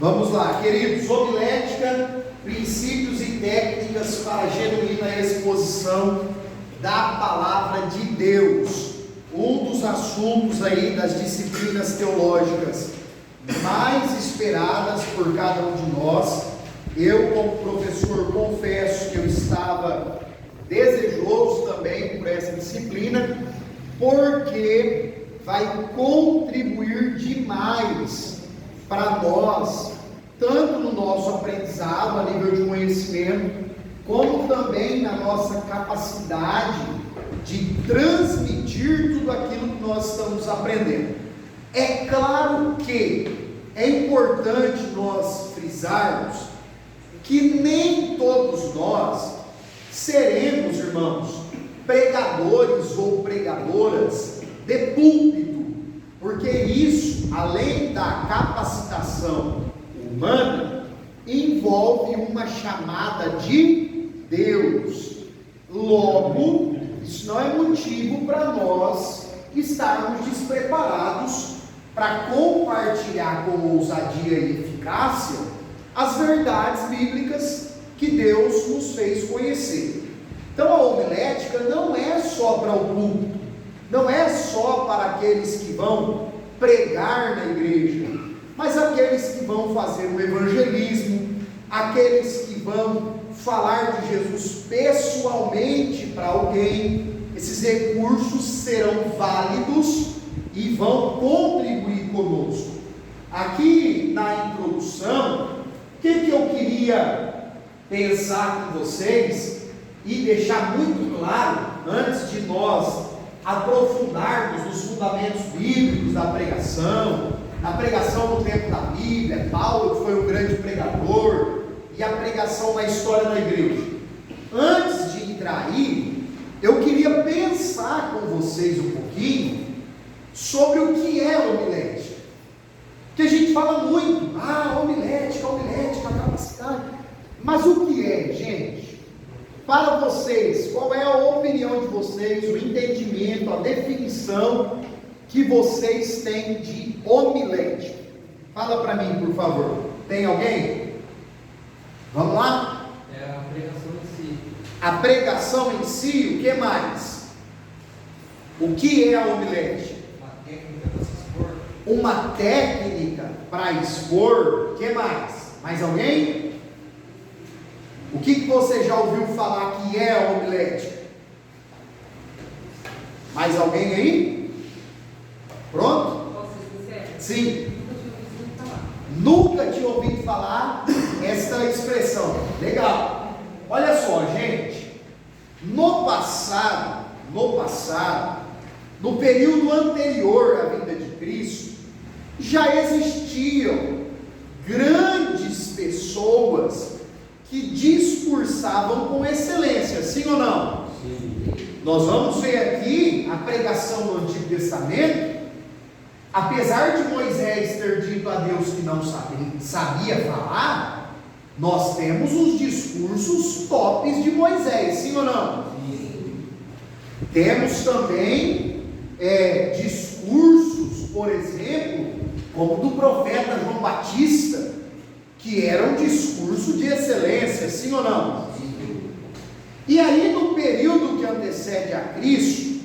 Vamos lá, queridos, homilética, princípios e técnicas para a genuína exposição da palavra de Deus. Um dos assuntos aí das disciplinas teológicas mais esperadas por cada um de nós. Eu, como professor, confesso que eu estava desejoso também por essa disciplina, porque vai contribuir demais para nós, tanto no nosso aprendizado a nível de conhecimento, como também na nossa capacidade de transmitir tudo aquilo que nós estamos aprendendo. É claro que é importante nós frisarmos que nem todos nós seremos, irmãos, pregadores ou pregadoras de púlpito, porque isso, além da capacitação humana, envolve uma chamada de Deus. Logo, isso não é motivo para nós estarmos despreparados para compartilhar com ousadia e eficácia as verdades bíblicas que Deus nos fez conhecer. Então a homilética não é só para o púlpito, não é só para aqueles que vão pregar na igreja, mas aqueles que vão fazer o evangelismo, aqueles que vão falar de Jesus pessoalmente para alguém. Esses recursos serão válidos e vão contribuir conosco. Aqui na introdução, o que eu queria pensar com vocês e deixar muito claro, antes de nós aprofundarmos nos fundamentos bíblicos da pregação, a pregação no tempo da Bíblia, Paulo que foi um grande pregador, e a pregação na história da igreja. Antes de entrar aí, eu queria pensar com vocês um pouquinho sobre o que é homilética. Porque a gente fala muito, homilética, capacidade. Mas o que é, gente? Para vocês, qual é a opinião de vocês, o entendimento, a definição que vocês têm de homilética? Fala para mim, por favor. Tem alguém? Vamos lá? É a pregação em si. A pregação em si, o que mais? O que é a homilética? Uma técnica para se expor. Uma técnica para expor, o que mais? Mais alguém? O que você já ouviu falar que é a homilética? Mais alguém aí? Pronto? Posso ser sincero? Sim. Nunca tinha ouvido falar. Nunca tinha ouvido falar essa expressão. Legal. Olha só, gente. No passado, no período anterior à vinda de Cristo, já existiam grandes pessoas que discursavam com excelência, sim ou não? Sim. Nós vamos ver aqui a pregação do Antigo Testamento. Apesar de Moisés ter dito a Deus que não sabia falar, nós temos os discursos tops de Moisés, sim ou não? Sim. Temos também discursos, por exemplo, como do profeta João Batista, que era um discurso de excelência, sim ou não? Sim. E aí, no período que antecede a Cristo,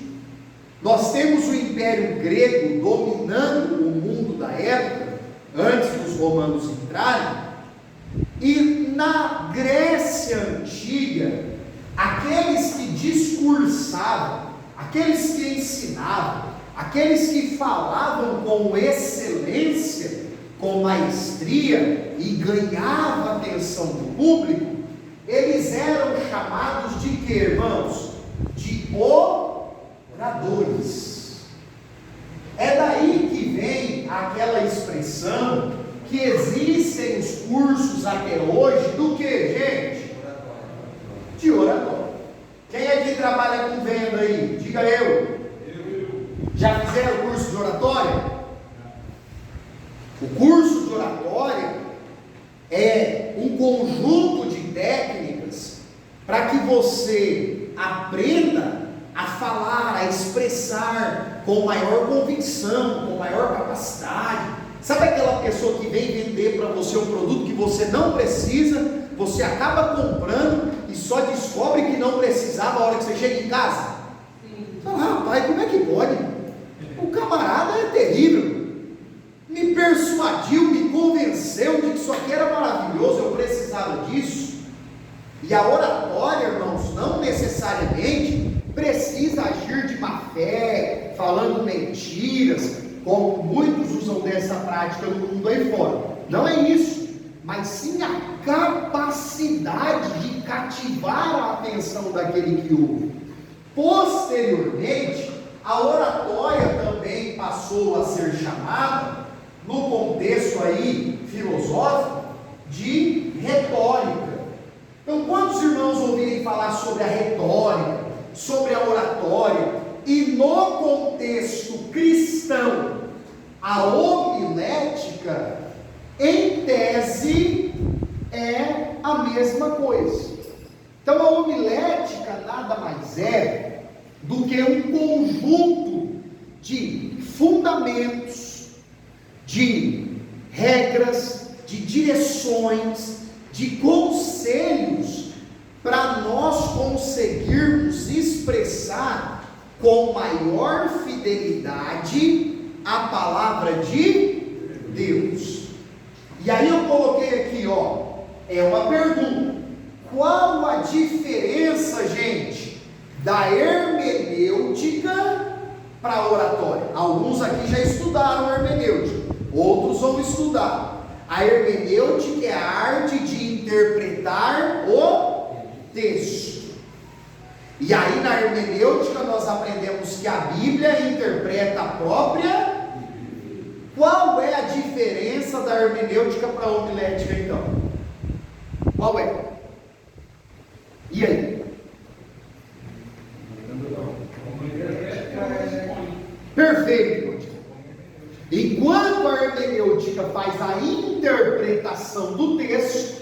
nós temos o Império Grego dominando o mundo da época, antes dos romanos entrarem, e na Grécia Antiga, aqueles que discursavam, aqueles que ensinavam, aqueles que falavam com excelência, com maestria e ganhavam a atenção do público, eles eram chamados de quê, irmãos? De oradores. É daí que vem aquela expressão que existem os cursos até hoje do que, gente? De oratória. Quem é que trabalha com venda aí? Diga eu. Já fizeram o curso de oratória? O curso de oratória é um conjunto de técnicas para que você aprenda a falar, a expressar com maior convicção, com maior capacidade, Sabe aquela pessoa que vem vender para você um produto que você não precisa, você acaba comprando e só descobre que não precisava a hora que você chega em casa? Fala, rapaz, como é que pode? O camarada é terrível, me persuadiu, me convenceu de que isso aqui era maravilhoso, eu precisava disso. E a oratória, irmãos, não necessariamente precisa agir de má fé, falando mentiras, como muitos usam dessa prática no mundo aí fora. Não é isso, mas sim a capacidade de cativar a atenção daquele que ouve. Posteriormente, a oratória também passou a ser chamada, no contexto aí filosófico, de retórica. Então, quantos irmãos ouvirem falar sobre a retórica, sobre a oratória, e no contexto cristão, a homilética, em tese, é a mesma coisa. Então, a homilética nada mais é do que um conjunto de fundamentos, de regras, de direções, de conselhos, para nós conseguirmos expressar com maior fidelidade a palavra de Deus. E aí eu coloquei aqui, é uma pergunta: qual a diferença, gente, da hermenêutica para a oratória? Alguns aqui já estudaram a hermenêutica, outros vão estudar. A hermenêutica é a arte de interpretar o texto. E aí na hermenêutica nós aprendemos que a Bíblia interpreta a própria. Qual é a diferença da hermenêutica para a homilética então? Qual é? E aí? Perfeito. Enquanto a hermenêutica faz a interpretação do texto,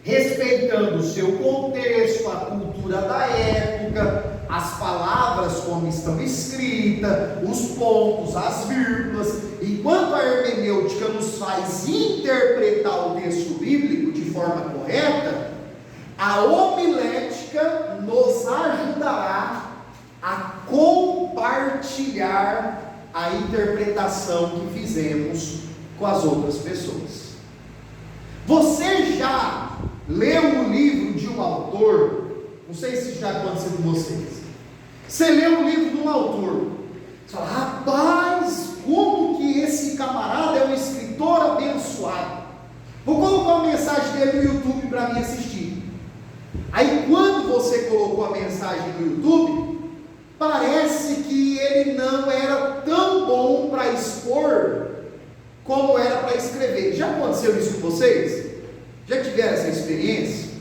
respeitando o seu contexto, a cultura da época, as palavras como estão escritas, os pontos, as vírgulas, enquanto a hermenêutica nos faz interpretar o texto bíblico de forma correta, a homilética nos ajudará a compartilhar a interpretação que fizemos com as outras pessoas. Você já leu um livro de um autor? Não sei se já aconteceu com vocês. Você lê um livro de um autor, você fala, rapaz, como que esse camarada é um escritor abençoado. Vou colocar uma mensagem dele no YouTube para mim assistir. Aí quando você colocou a mensagem no YouTube, parece que ele não era tão bom para expor como era para escrever. Já aconteceu isso com vocês? Já tiveram essa experiência?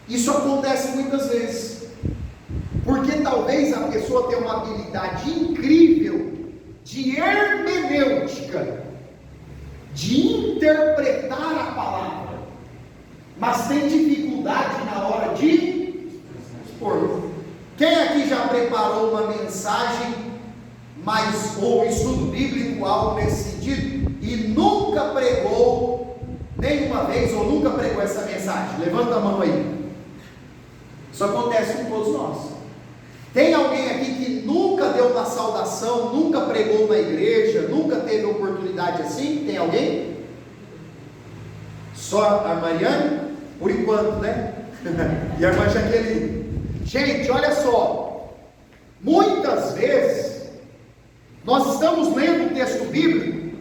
Isso acontece muitas vezes, porque talvez a pessoa tenha uma habilidade incrível de hermenêutica, de interpretar a palavra, mas tem dificuldade na hora de expor. Quem aqui já preparou uma mensagem, ou estudo bíblico, algo nesse sentido, e nunca pregou nenhuma vez, ou nunca pregou essa mensagem? Levanta a mão aí. Isso acontece com todos nós. Tem alguém aqui que nunca deu uma saudação, nunca pregou na igreja, nunca teve oportunidade assim? Tem alguém? Só a Mariane? Por enquanto, né? E a irmã Jaqueline. Gente, olha só, muitas vezes nós estamos lendo um texto bíblico,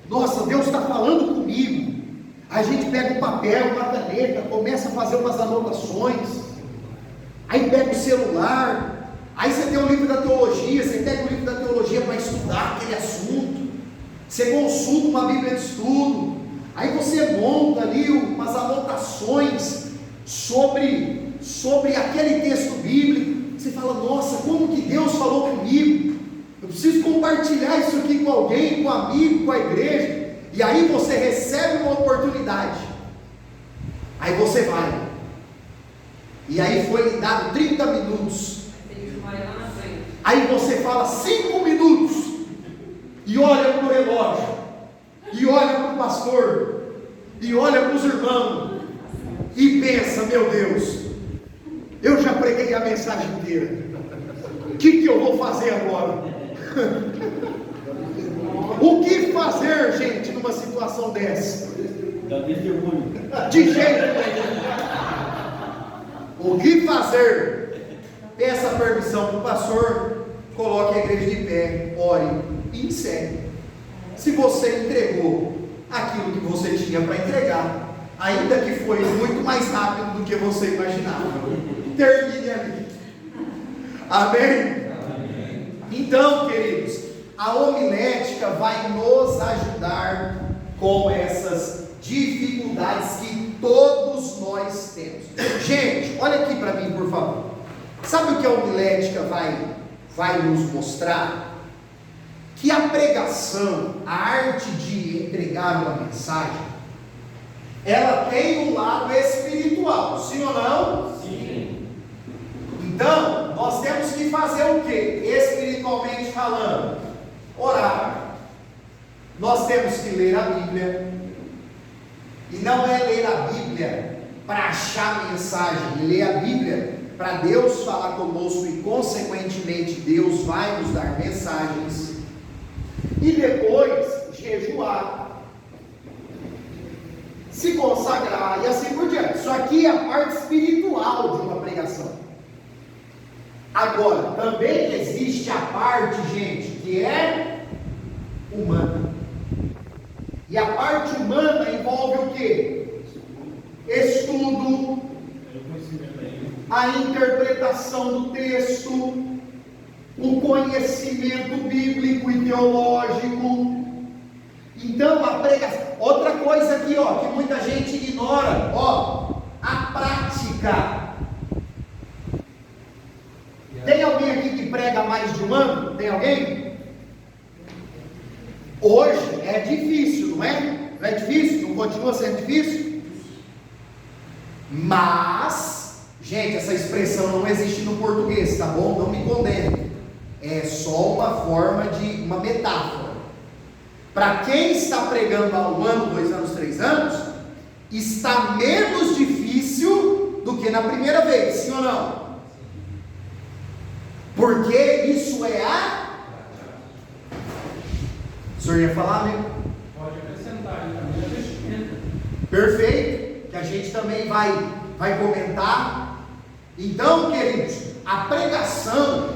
nossa, Deus está falando comigo, a gente pega um papel, uma caneta, começa a fazer umas anotações, aí pega o celular, aí você tem o livro da teologia, você pega o livro da teologia para estudar aquele assunto, você consulta uma Bíblia de estudo, aí você monta ali umas anotações sobre aquele texto bíblico, você fala, nossa, como que Deus falou comigo, eu preciso compartilhar isso aqui com alguém, com um amigo, com a igreja, e aí você recebe uma oportunidade, aí você vai, e aí foi lhe dado 30 minutos, aí você fala 5 minutos, e olha para o relógio, e olha para o pastor, e olha para os irmãos, e pensa: meu Deus, eu já preguei a mensagem inteira, o que eu vou fazer agora? O que fazer, gente, numa situação dessa? De jeito nenhum. O que fazer? Peça permissão para o pastor, coloque a igreja de pé, ore e encerre. Se você entregou aquilo que você tinha para entregar, ainda que foi muito mais rápido do que você imaginava, termine ali. Amém? Então, queridos, a homilética vai nos ajudar com essas dificuldades que todos nós temos. Gente, olha aqui para mim, por favor. Sabe o que a homilética vai nos mostrar? Que a pregação, a arte de entregar uma mensagem, ela tem um lado espiritual, sim ou não? Sim. Então, nós temos que fazer o que? Espiritualmente falando, orar. Nós temos que ler a Bíblia. E não é ler a Bíblia para achar mensagem, ler a Bíblia para Deus falar conosco e consequentemente Deus vai nos dar mensagens. E depois jejuar, se consagrar e assim por diante. Isso aqui é a parte espiritual de uma pregação. Agora, também existe a parte, gente, que é humana. E a parte humana envolve o quê? Estudo, a interpretação do texto, o conhecimento bíblico e teológico. Então a pregação, outra coisa aqui, ó, que muita gente ignora, ó, a prática. Tem alguém aqui que prega há mais de um ano? Tem alguém? Hoje é difícil, não é? Não é difícil? Não continua sendo difícil? Mas, gente, essa expressão não existe no português, tá bom? Não me condene. É só uma forma de, uma metáfora. Para quem está pregando há 1 ano, 2 anos, 3 anos, está menos difícil do que na primeira vez, sim ou não? Porque isso é a... O senhor ia falar, amigo? Pode acrescentar, também a vestimenta. Perfeito, que a gente também vai comentar. Então, queridos, a pregação,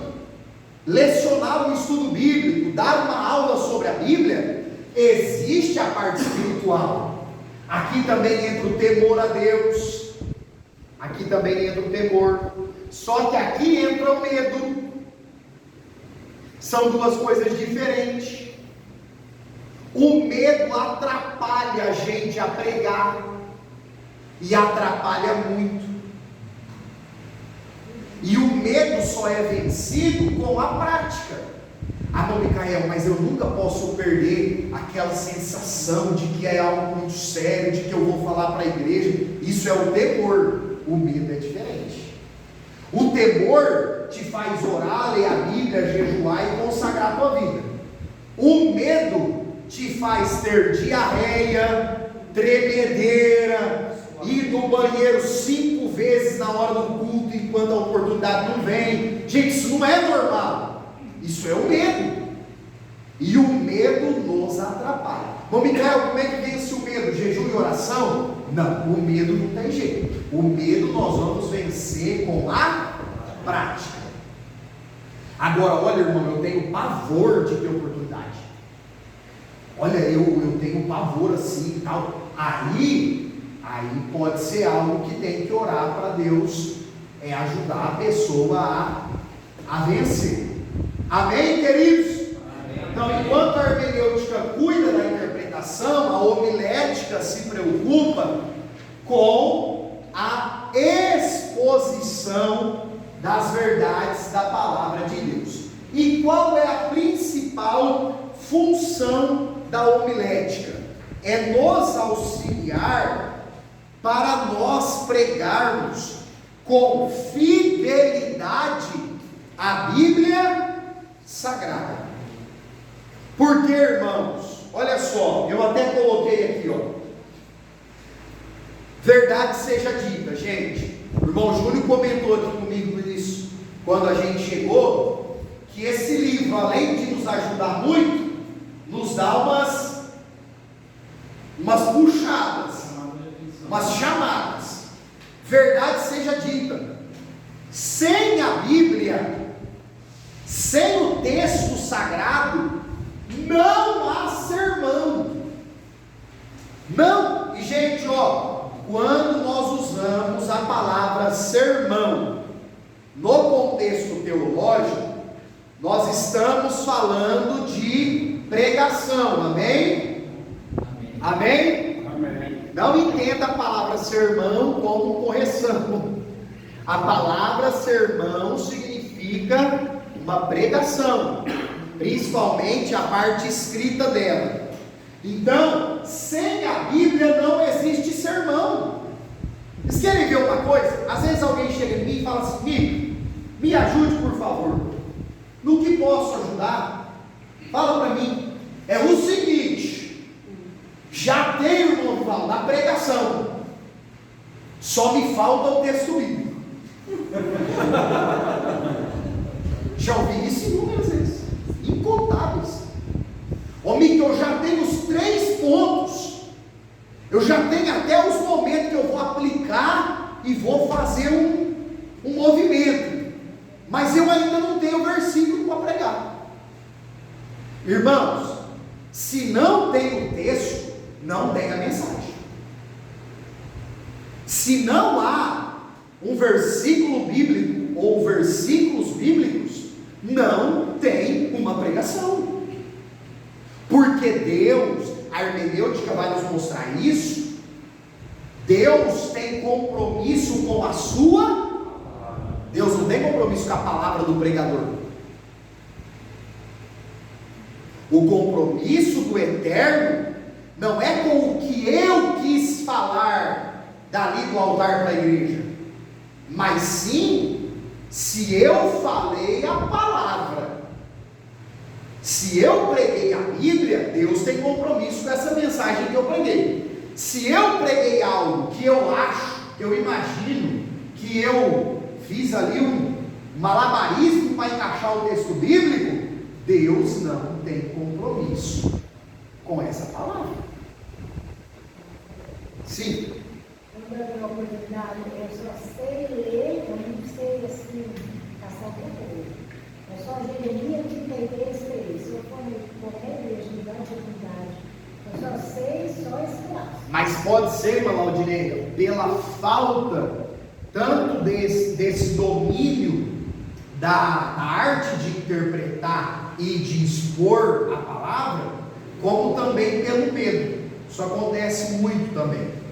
lecionar um estudo bíblico, dar uma aula sobre a Bíblia, existe a parte espiritual. Aqui também entra o temor a Deus, aqui também entra o temor, só que aqui entra o medo. São duas coisas diferentes. O medo atrapalha a gente a pregar, e atrapalha muito. E o medo só é vencido com a prática. Ah, não, Micael, mas eu nunca posso perder aquela sensação de que é algo muito sério, de que eu vou falar para a igreja. Isso é o temor. O medo é diferente. O temor te faz orar, ler a Bíblia, jejuar e consagrar a tua vida. O medo te faz ter diarreia, tremedeira, ir no banheiro 5 vezes na hora do culto enquanto a oportunidade não vem. Gente, isso não é normal. Isso é o medo. E o medo nos atrapalha. Mas, Micael, como é que vence o medo? Jejum e oração? Não, o medo não tem jeito. O medo nós vamos vencer com a prática. Agora, olha, irmão, eu tenho pavor de ter oportunidade. Olha, eu tenho pavor assim e tal. Aí pode ser algo que tem que orar para Deus ajudar a pessoa a vencer. Amém, queridos? Amém. Então, enquanto a hermenêutica cuida da interpretação, a homilética se preocupa com a exposição das verdades da palavra de Deus. E qual é a principal função da homilética? É nos auxiliar para nós pregarmos com fidelidade a Bíblia Sagrada. Porque, irmãos, olha só, eu até coloquei aqui, ó. Verdade seja dita, gente. O irmão Júnior comentou aqui comigo isso, quando a gente chegou, que esse livro, além de nos ajudar muito, nos dá umas puxadas, umas chamadas. Verdade seja dita. Sem a Bíblia, sem o texto sagrado, não há sermão. Não. E gente, ó, quando nós usamos a palavra sermão no contexto teológico, nós estamos falando de pregação, amém? Amém? Amém. Não entenda a palavra sermão como correção. A palavra sermão significa uma pregação, principalmente a parte escrita dela. Então, sem a Bíblia não existe sermão. Vocês querem ver uma coisa? Às vezes alguém chega em mim e fala assim: Mico, me ajude por favor. No que posso ajudar? Fala para mim. É o seguinte: já tenho o manual da pregação, só me falta o texto bíblico. Já ouvi isso inúmeras vezes, incontáveis. Ô Mico, eu já tenho os 3 pontos, eu já tenho até os momentos que eu vou aplicar e vou fazer um movimento, mas eu ainda não tenho o versículo para pregar. Irmãos, se não tem o texto, não tem a mensagem. Se não há um versículo bíblico ou versículos bíblicos, não tem uma pregação. Porque Deus, a hermenêutica vai nos mostrar isso. Deus tem compromisso com a sua. Deus não tem compromisso com a palavra do pregador. O compromisso do eterno não é com o que eu quis falar dali do altar para a igreja, mas sim se eu falei a palavra. Se eu preguei a Bíblia, Deus tem compromisso com essa mensagem que eu preguei. Se eu preguei algo que eu acho, que eu imagino, que eu fiz ali um malabarismo para encaixar o texto bíblico, Deus não tem compromisso com essa palavra. Sim. Quando eu tenho a oportunidade, eu só sei ler, eu não sei assim, passar o tempo. É só Jeremias 33, 3. Se eu for em qualquer igreja, me dá oportunidade. Eu só sei esse pedaço. Mas pode ser, irmã Laudineia, pela falta tanto desse domínio da arte de interpretar e de expor a palavra, como também pelo medo. Isso acontece muito também.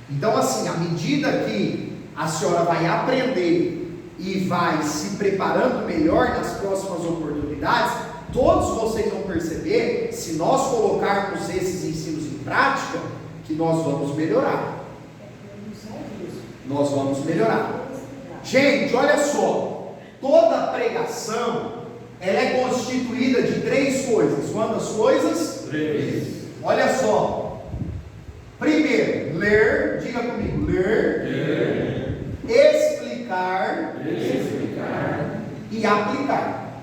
Então, assim, à medida que a senhora vai aprender e vai se preparando melhor nas próximas oportunidades, todos vocês vão perceber, se nós colocarmos esses ensinos em prática, que nós vamos melhorar. Nós vamos melhorar. Gente, olha só, toda pregação, ela é constituída de 3 coisas. Quantas coisas? 3. Olha só. Primeiro, ler, diga comigo, ler. Explicar e aplicar.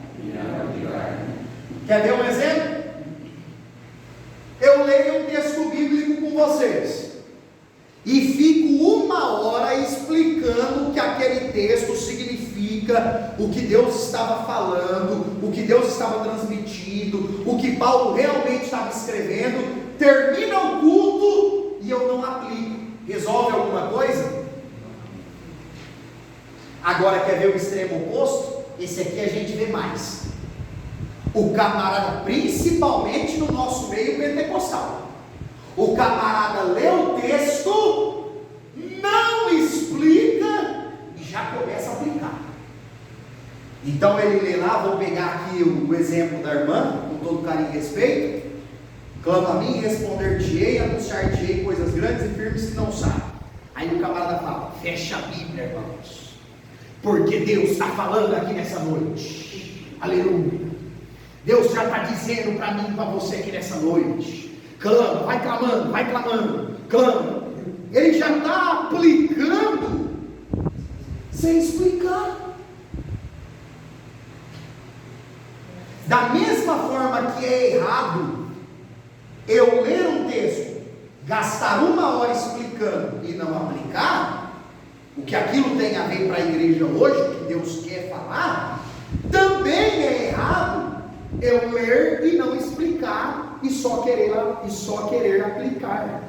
Quer ver um exemplo? Eu leio um texto bíblico com vocês e fico 1 hora explicando o que aquele texto significa, o que Deus estava falando, o que Deus estava transmitindo, o que Paulo realmente estava escrevendo. Termina o culto e eu não aplico. Resolve alguma coisa? Agora, quer ver o extremo oposto? Esse aqui a gente vê mais. O camarada, principalmente no nosso meio pentecostal, o camarada lê o texto, não explica e já começa a aplicar. Então ele lê lá, vou pegar aqui o exemplo da irmã, com todo carinho e respeito. Clama a mim e responder-te-ei, anunciar-te-ei coisas grandes e firmes que não sabem. Aí o camarada fala: fecha a Bíblia, irmãos, porque Deus está falando aqui nessa noite. Aleluia. Deus já está dizendo para mim e para você aqui nessa noite. Clama, vai clamando, clama. Ele já está aplicando sem explicar. Da mesma forma que é errado eu ler um texto, gastar 1 hora explicando e não aplicar o que aquilo tem a ver para a igreja hoje, o que Deus quer falar, também é errado eu ler e não explicar e só querer aplicar.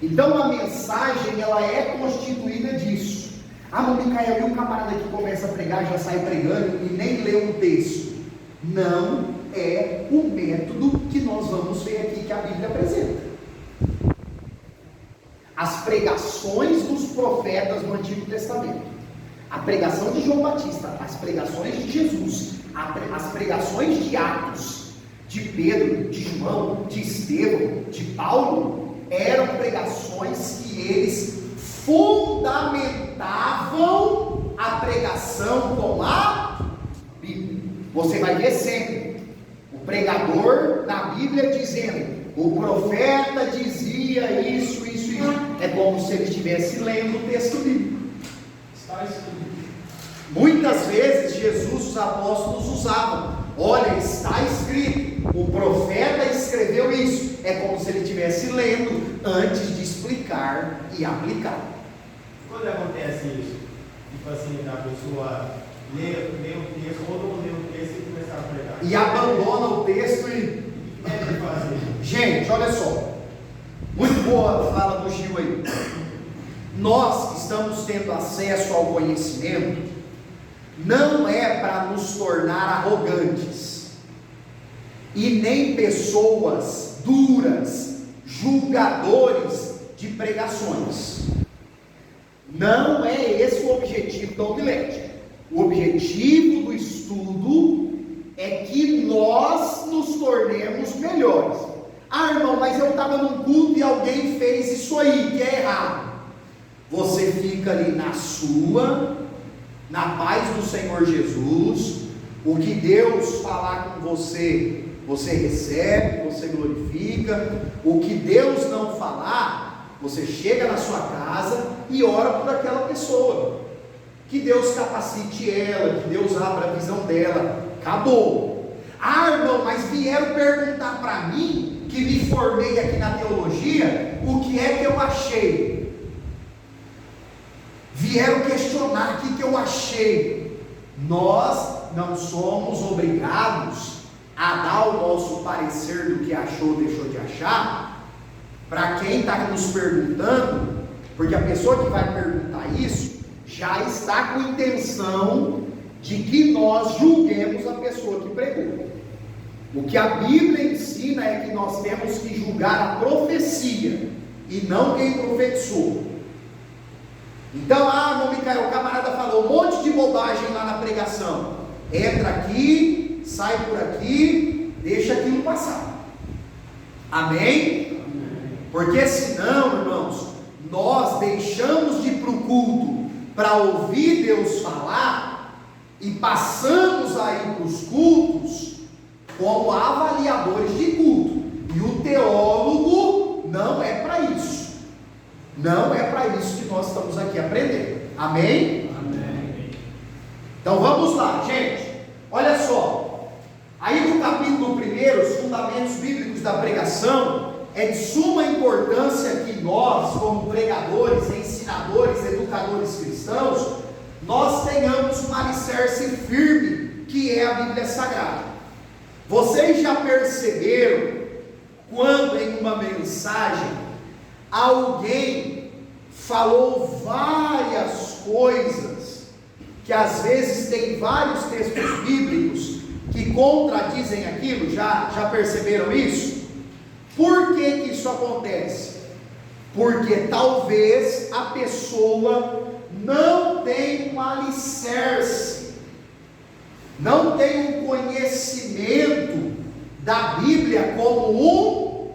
Então a mensagem ela é constituída disso. Mas Micael, e o camarada que começa a pregar já sai pregando e nem lê um texto? Não é o método que nós vamos ver aqui que a Bíblia apresenta. As pregações dos profetas do Antigo Testamento, a pregação de João Batista, as pregações de Jesus, as pregações de Atos, de Pedro, de João, de Estevão, de Paulo, eram pregações que eles fundamentavam a pregação com a Bíblia. Você vai ver sempre o pregador na Bíblia dizendo: o profeta dizia isso. É como se ele estivesse lendo o texto bíblico. Está escrito. Muitas vezes Jesus, os apóstolos usavam: olha, está escrito, o profeta escreveu isso. É como se ele estivesse lendo antes de explicar e aplicar. Quando acontece isso, tipo assim, a pessoa lê o texto ou não lê o texto e começar a pregar, E abandona o texto e... deve fazer. Gente, olha só, muito boa a fala do Gil aí. Nós que estamos tendo acesso ao conhecimento, não é para nos tornar arrogantes, e nem pessoas duras, julgadores de pregações. Não é esse o objetivo da homilética. O objetivo do estudo é que nós nos tornemos melhores. Irmão, mas eu estava num culto e alguém fez isso aí, que é errado. Você fica ali na sua, na paz do Senhor Jesus. O que Deus falar com você, você recebe, você glorifica. O que Deus não falar, você chega na sua casa e ora por aquela pessoa. Que Deus capacite ela, que Deus abra a visão dela. Acabou. Irmão, mas vieram perguntar para mim, que me formei aqui na teologia, o que é que eu achei. Vieram questionar o que eu achei. Nós não somos obrigados a dar o nosso parecer do que achou, deixou de achar, para quem está nos perguntando, porque a pessoa que vai perguntar isso, já está com intenção de que nós julguemos a pessoa que pregou. O que a Bíblia ensina é que nós temos que julgar a profecia e não quem profetizou. Então, irmão Micael, o camarada falou um monte de bobagem lá na pregação. Entra aqui, sai por aqui, deixa aquilo passar. Amém? Porque senão, irmãos, nós deixamos de ir para o culto para ouvir Deus falar e passamos a ir para os cultos como avaliadores de culto. E o teólogo não é para isso. Não é para isso que nós estamos aqui aprendendo. Amém? Amém. Então vamos lá, gente. Olha só. Aí no capítulo 1, os fundamentos bíblicos da pregação, é de suma importância que nós, como pregadores, ensinadores, educadores cristãos, nós tenhamos um alicerce firme, que é a Bíblia Sagrada. Vocês já perceberam quando em uma mensagem alguém falou várias coisas que às vezes tem vários textos bíblicos que contradizem aquilo? Já perceberam isso? Por que isso acontece? Porque talvez a pessoa não tem um alicerce, não tem um conhecimento da Bíblia como um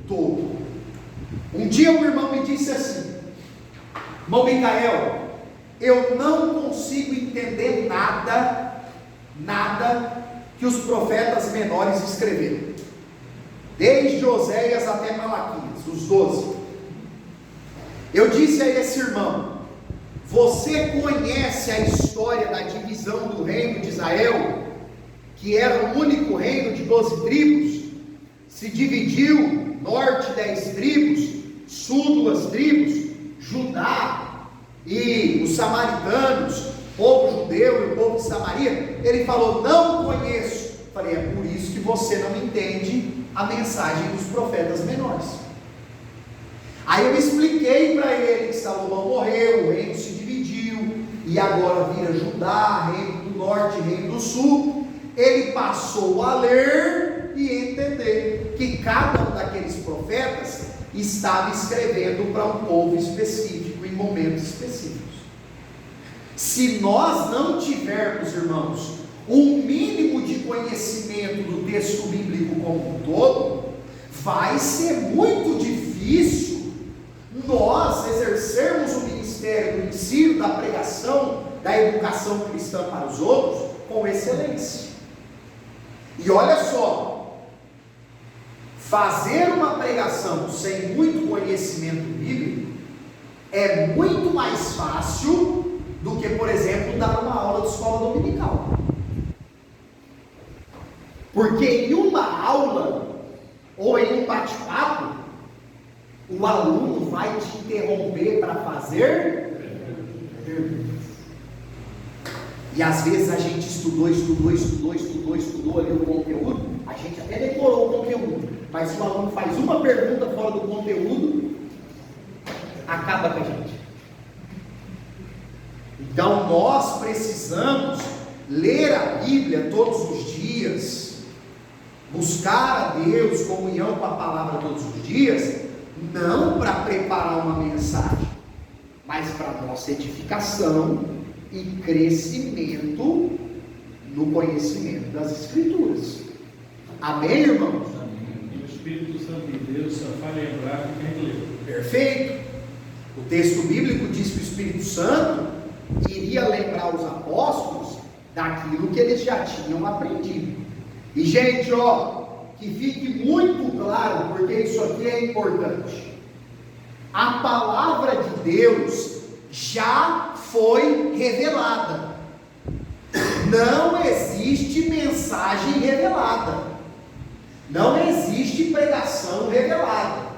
todo. Um dia um irmão me disse assim: irmão Micael, eu não consigo entender nada que os profetas menores escreveram. desde Oséias até Malaquias, os 12. Eu disse a esse irmão: você conhece a história da divisão do reino de Israel, que era o único reino de 12 tribos, se dividiu, norte 10 tribos, sul 2 tribos, Judá e os samaritanos, povo judeu e o povo de Samaria? Ele falou: não conheço. Falei: é por isso que você não entende a mensagem dos profetas menores. Aí eu expliquei para ele que Salomão morreu, o reino se dividiu, e agora vira Judá, reino do norte, reino do sul. Ele passou a ler e entender que cada um daqueles profetas estava escrevendo para um povo específico, em momentos específicos. Se nós não tivermos, irmãos, um mínimo de conhecimento do texto bíblico como um todo, vai ser muito difícil nós exercermos o ministério do ensino, da pregação, da educação cristã para os outros com excelência. E olha só, fazer uma pregação sem muito conhecimento bíblico é muito mais fácil do que, por exemplo, dar uma aula de escola dominical. Porque em uma aula ou em um bate-papo, o aluno vai te interromper para fazer perguntas. E às vezes a gente estudou ali o conteúdo, a gente até decorou o conteúdo, mas se o aluno faz uma pergunta fora do conteúdo, acaba com a gente. Então nós precisamos ler a Bíblia todos os dias, buscar a Deus, comunhão com a palavra todos os dias, não para preparar uma mensagem, mas para nossa edificação e crescimento no conhecimento das Escrituras. Amém, irmãos? Amém. E o Espírito Santo de Deus só faz lembrar que tem que ler. Perfeito. O texto bíblico diz que o Espírito Santo iria lembrar os apóstolos daquilo que eles já tinham aprendido. E gente, ó, que fique muito claro, porque isso aqui é importante. A palavra de Deus já foi revelada. Não existe mensagem revelada. Não existe pregação revelada.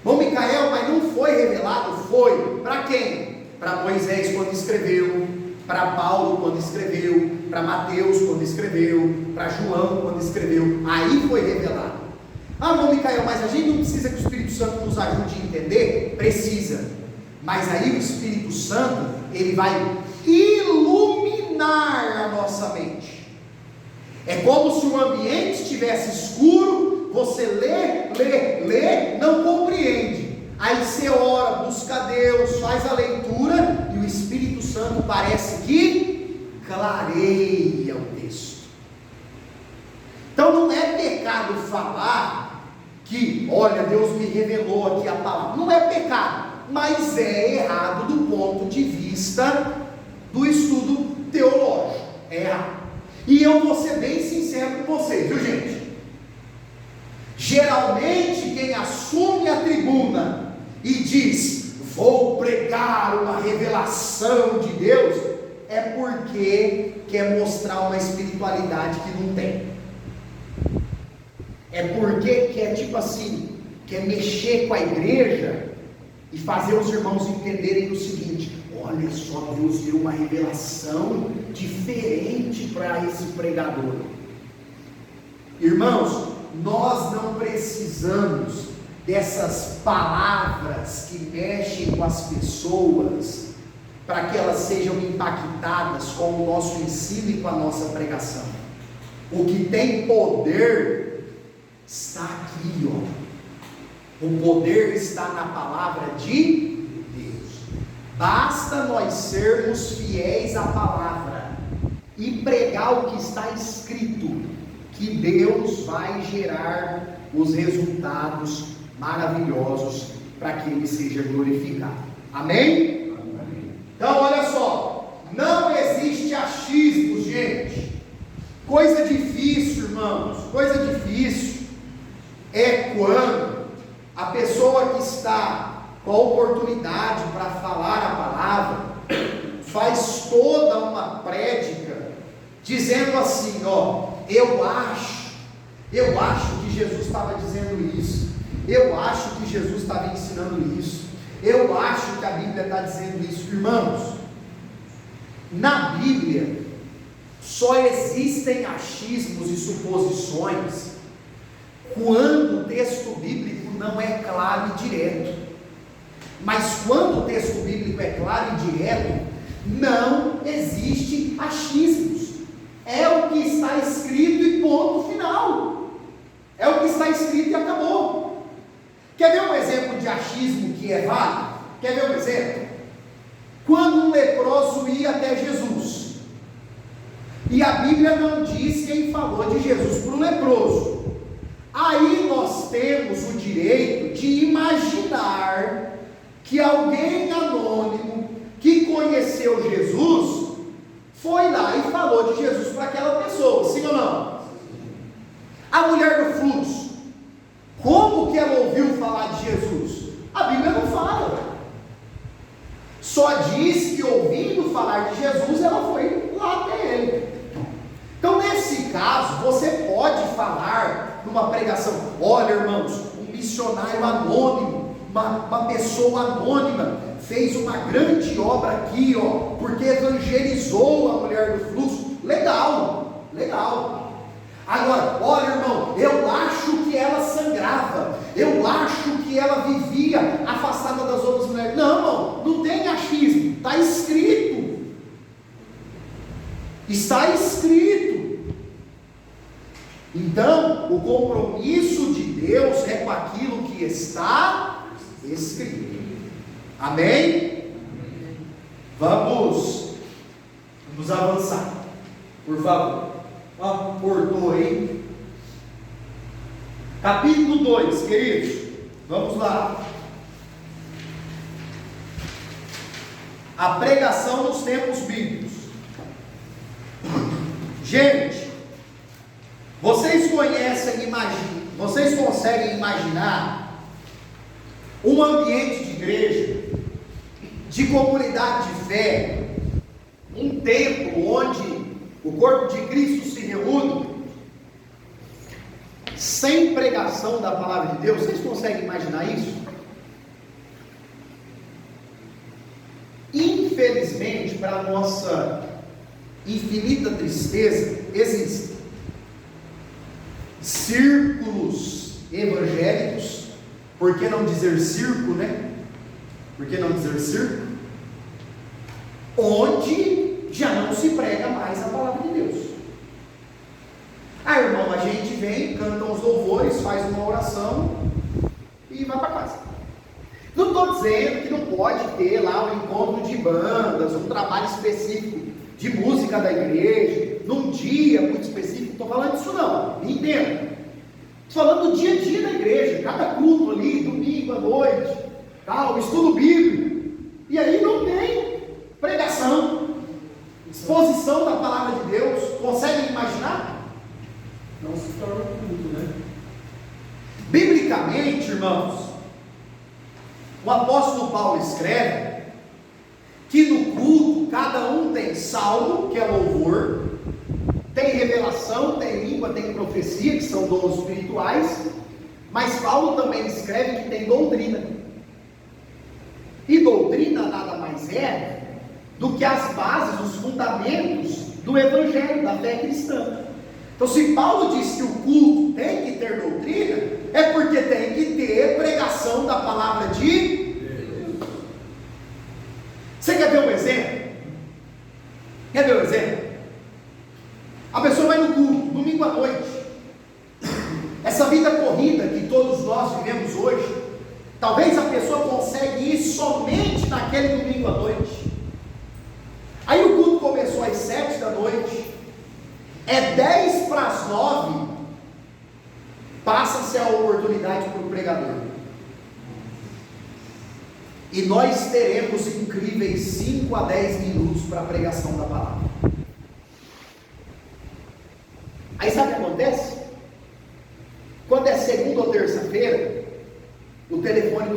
Bom, Micael, mas não foi revelado? Foi. Para quem? Para Moisés quando escreveu, para Paulo quando escreveu, para Mateus quando escreveu, para João quando escreveu. Aí foi revelado. Ah, bom, Micael, mas a gente não precisa que o Espírito Santo nos ajude a entender? Precisa. Mas aí o Espírito Santo, ele vai iluminar a nossa mente. É como se o ambiente estivesse escuro, você lê, não compreende. Aí você ora, busca Deus, faz a leitura, e o Espírito Santo parece que clareia o texto. Então não é pecado falar que, olha, Deus me revelou aqui a palavra. Não é pecado, mas é errado do ponto de vista do estudo teológico. É errado. E eu vou ser bem sincero com vocês, viu, gente? Geralmente quem assume a tribuna e diz, vou pregar uma revelação de Deus, é porque quer mostrar uma espiritualidade que não tem. É porque quer, tipo assim, quer mexer com a igreja e fazer os irmãos entenderem o seguinte: olha só, Deus deu uma revelação diferente para esse pregador. Irmãos, nós não precisamos dessas palavras que mexem com as pessoas para que elas sejam impactadas com o nosso ensino e com a nossa pregação. O que tem poder está aqui, ó. O poder está na palavra de Deus. Basta nós sermos fiéis à palavra e pregar o que está escrito, que Deus vai gerar os resultados maravilhosos para que Ele seja glorificado. Amém? Amém. Então olha só, não existe achismo, gente. Coisa difícil, irmãos, coisa difícil. é quando a pessoa que está com a oportunidade para falar a palavra faz toda uma prédica dizendo assim, ó, eu acho que Jesus estava dizendo isso, eu acho que Jesus estava ensinando isso, eu acho que a Bíblia está dizendo isso. Irmãos, na Bíblia só existem achismos e suposições quando o texto bíblico não é claro e direto. Mas quando o texto bíblico é claro e direto, não existe achismos. É o que está escrito e ponto final. É o que está escrito e acabou. Quer ver um exemplo de achismo que é válido? Quer ver um exemplo? Quando um leproso ia até Jesus, e a Bíblia não diz quem falou de Jesus para o leproso, aí nós temos o direito de imaginar que alguém anônimo que conheceu Jesus foi lá e falou de Jesus para aquela pessoa, sim ou não? A mulher do fluxo, como que ela ouviu falar de Jesus? A Bíblia não fala, só diz que ouvindo falar de Jesus ela foi lá até ele. Então nesse caso você pode falar numa pregação, olha irmãos, um missionário anônimo, uma pessoa anônima fez uma grande obra aqui, ó, porque evangelizou a mulher do fluxo. Legal, legal. Agora, olha irmão, eu acho que ela sangrava, eu acho que ela vivia afastada das outras mulheres. Não, irmão, não tem achismo, está escrito. Está escrito. Então, o compromisso de Deus é com aquilo que está escrito. Amém? Vamos avançar, por favor. Ó, cortou aí. Capítulo 2, queridos. Vamos lá. A pregação nos tempos bíblicos. Gente, vocês conseguem imaginar um ambiente de igreja, de comunidade de fé, um templo onde o corpo de Cristo se reúne, sem pregação da palavra de Deus? Vocês conseguem imaginar isso? Infelizmente, para a nossa infinita tristeza, existem círculos evangélicos, por que não dizer circo, né? Por que não dizer circo? Onde já não se prega mais a palavra de Deus. Ah, irmão, a gente vem, canta uns louvores, faz uma oração e vai para casa. Não estou dizendo que não pode ter lá um encontro de bandas, um trabalho específico de música da igreja, num dia muito específico. Não estou falando disso não, me entenda. Estou falando do dia a dia da igreja, cada culto ali, domingo à noite, tal, estudo bíblico. E aí não tem pregação, exposição da palavra de Deus. Conseguem imaginar? Não se torna culto, né? Biblicamente, irmãos, o apóstolo Paulo escreve que no culto cada um tem salmo, que é louvor, tem revelação, tem língua, tem profecia, que são dons espirituais, mas Paulo também escreve que tem doutrina. E doutrina nada mais é do que as bases, os fundamentos do evangelho, da fé cristã. Então, se Paulo diz que o culto tem que ter doutrina, é porque tem que ter pregação da palavra de Deus. Você quer ver um exemplo? Quer ver um exemplo? A pessoa vai no culto, domingo à noite. Essa vida corrida que todos nós vivemos hoje, talvez a pessoa consiga ir somente naquele domingo à noite. Aí o culto começou às 7 da noite, é 10 para as 9, passa-se a oportunidade para o pregador. E nós teremos incríveis 5 a 10 minutos para a pregação da palavra. Aí sabe o que acontece? Quando é segunda ou terça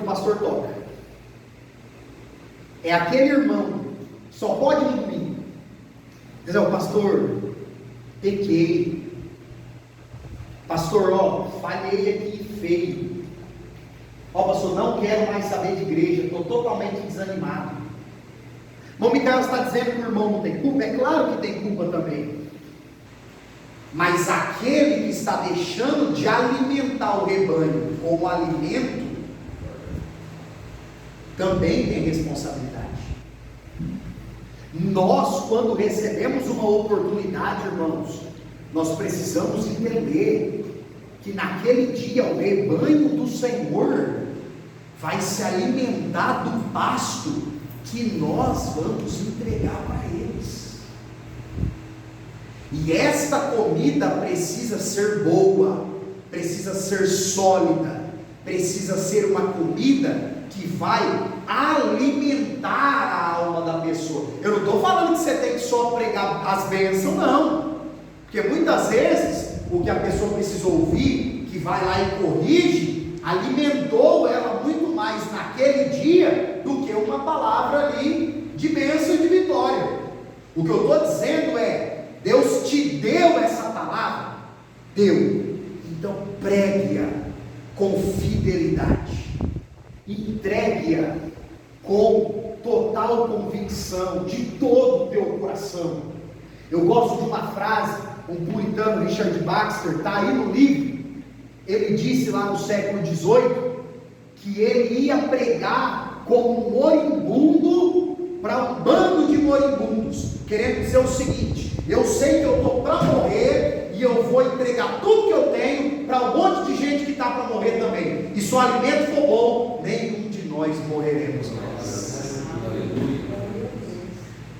o pastor toca. É aquele irmão que só pode ir no domingo. Diz, ó, pastor, pequei. Pastor, ó, falhei aqui feio. Ó, pastor, não quero mais saber de igreja, estou totalmente desanimado. Irmão Micael está dizendo que o irmão não tem culpa? É claro que tem culpa também. Mas aquele que está deixando de alimentar o rebanho com o alimento, também tem responsabilidade. Nós, quando recebemos uma oportunidade, irmãos, nós precisamos entender que naquele dia o rebanho do Senhor vai se alimentar do pasto que nós vamos entregar para eles. E esta comida precisa ser boa, precisa ser sólida, precisa ser uma comida que vai alimentar a alma da pessoa. Eu não estou falando que você tem que só pregar as bênçãos, não. Porque muitas vezes o que a pessoa precisa ouvir, que vai lá e corrige, alimentou ela muito mais naquele dia do que uma palavra ali de bênção e de vitória. O que eu estou dizendo é, Deus te deu essa palavra? Deu. Então pregue-a com fidelidade. Entregue-a com total convicção, de todo o teu coração. Eu gosto de uma frase, um puritano, Richard Baxter, está aí no livro. Ele disse lá no século XVIII, que ele ia pregar como moribundo para um bando de moribundos, querendo dizer o seguinte: eu sei que eu estou para morrer e eu vou entregar tudo que eu tenho para um monte de gente que está para morrer também. E se o alimento for bom, nenhum de nós morreremos mais.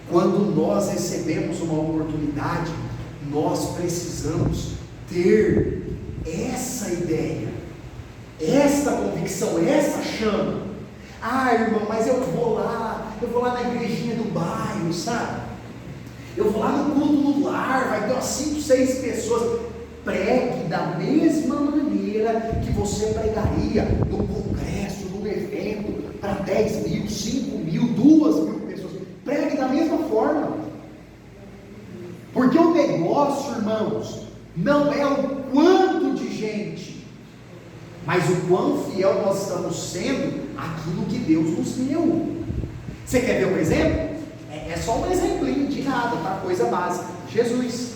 Quando nós recebemos uma oportunidade, nós precisamos ter essa ideia, esta convicção, essa chama. Ah, irmão, mas eu vou lá na igrejinha do bairro, sabe? Eu vou lá no culto no lar, vai ter umas 5, 6 pessoas. Pregue da mesma maneira que você pregaria no congresso, num evento, para 10 mil, 5 mil, 2 mil pessoas. Pregue da mesma forma. Porque o negócio, irmãos, não é o quanto de gente, mas o quão fiel nós estamos sendo àquilo que Deus nos deu. Você quer ver um exemplo? É só um exemplinho de nada, tá? Coisa básica. Jesus.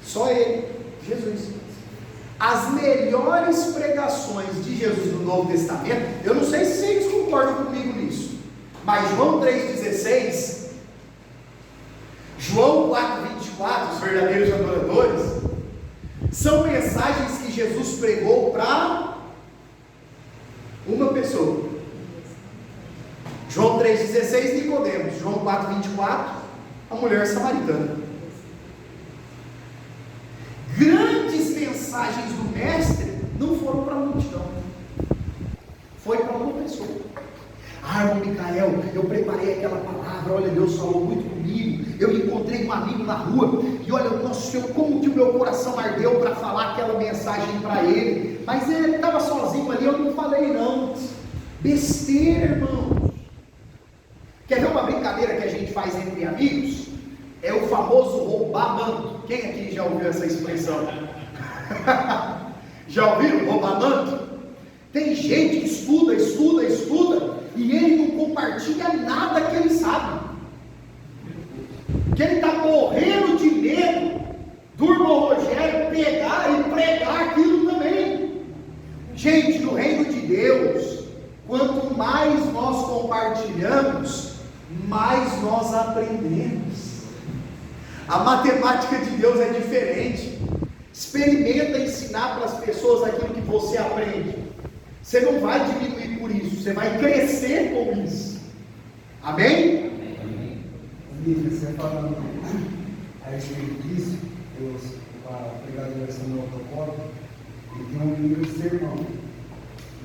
Só Ele. Jesus. As melhores pregações de Jesus no Novo Testamento, eu não sei se vocês concordam comigo nisso, mas João 3,16, João 4,24, os verdadeiros adoradores, são mensagens que Jesus pregou para uma pessoa. João 3,16, Nicodemos. João 4,24, a mulher samaritana. Grandes mensagens do mestre não foram para a multidão, foi para uma pessoa. Ah, irmão Micael, eu preparei aquela palavra, olha, Deus falou muito comigo, eu encontrei um amigo na rua, e olha, nosso Senhor, como que o meu coração ardeu para falar aquela mensagem para ele, mas ele estava sozinho ali, eu não falei não. Besteira, irmão. Quer ver uma brincadeira que a gente faz entre amigos? É o famoso roubar manto. Quem aqui já ouviu essa expressão? Já ouviram roubar manto? Tem gente que estuda, e ele não compartilha nada que ele sabe, que ele está morrendo de medo do irmão Rogério pegar e pregar aquilo também. Gente, no reino de Deus, quanto mais nós compartilhamos, mais nós aprendemos. A matemática de Deus é diferente. Experimenta ensinar para as pessoas aquilo que você aprende. Você não vai diminuir por isso, você vai crescer com isso. Amém? Lídia, você falando a respeito disso, a pregadoração do protocolo, ele tem um livro de sermão.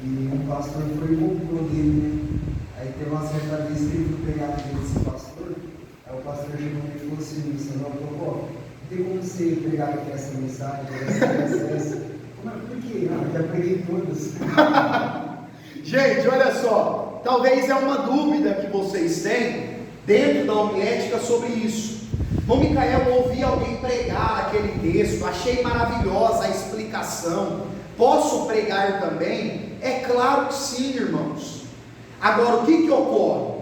E um pastor foi roubou dele, né? Aí teve uma certa vez que ele foi pegar desse pastor, aí o pastor chegou e falou assim: você não protocolo, não tem como você pregar aqui essa mensagem, essa. Por quê? Ah, já preguei todas. Gente, olha só, talvez é uma dúvida que vocês têm dentro da homilética sobre isso. Irmão Micael, eu ouvi alguém pregar aquele texto, achei maravilhosa a explicação. Posso pregar também? É claro que sim, irmãos. Agora, o que ocorre?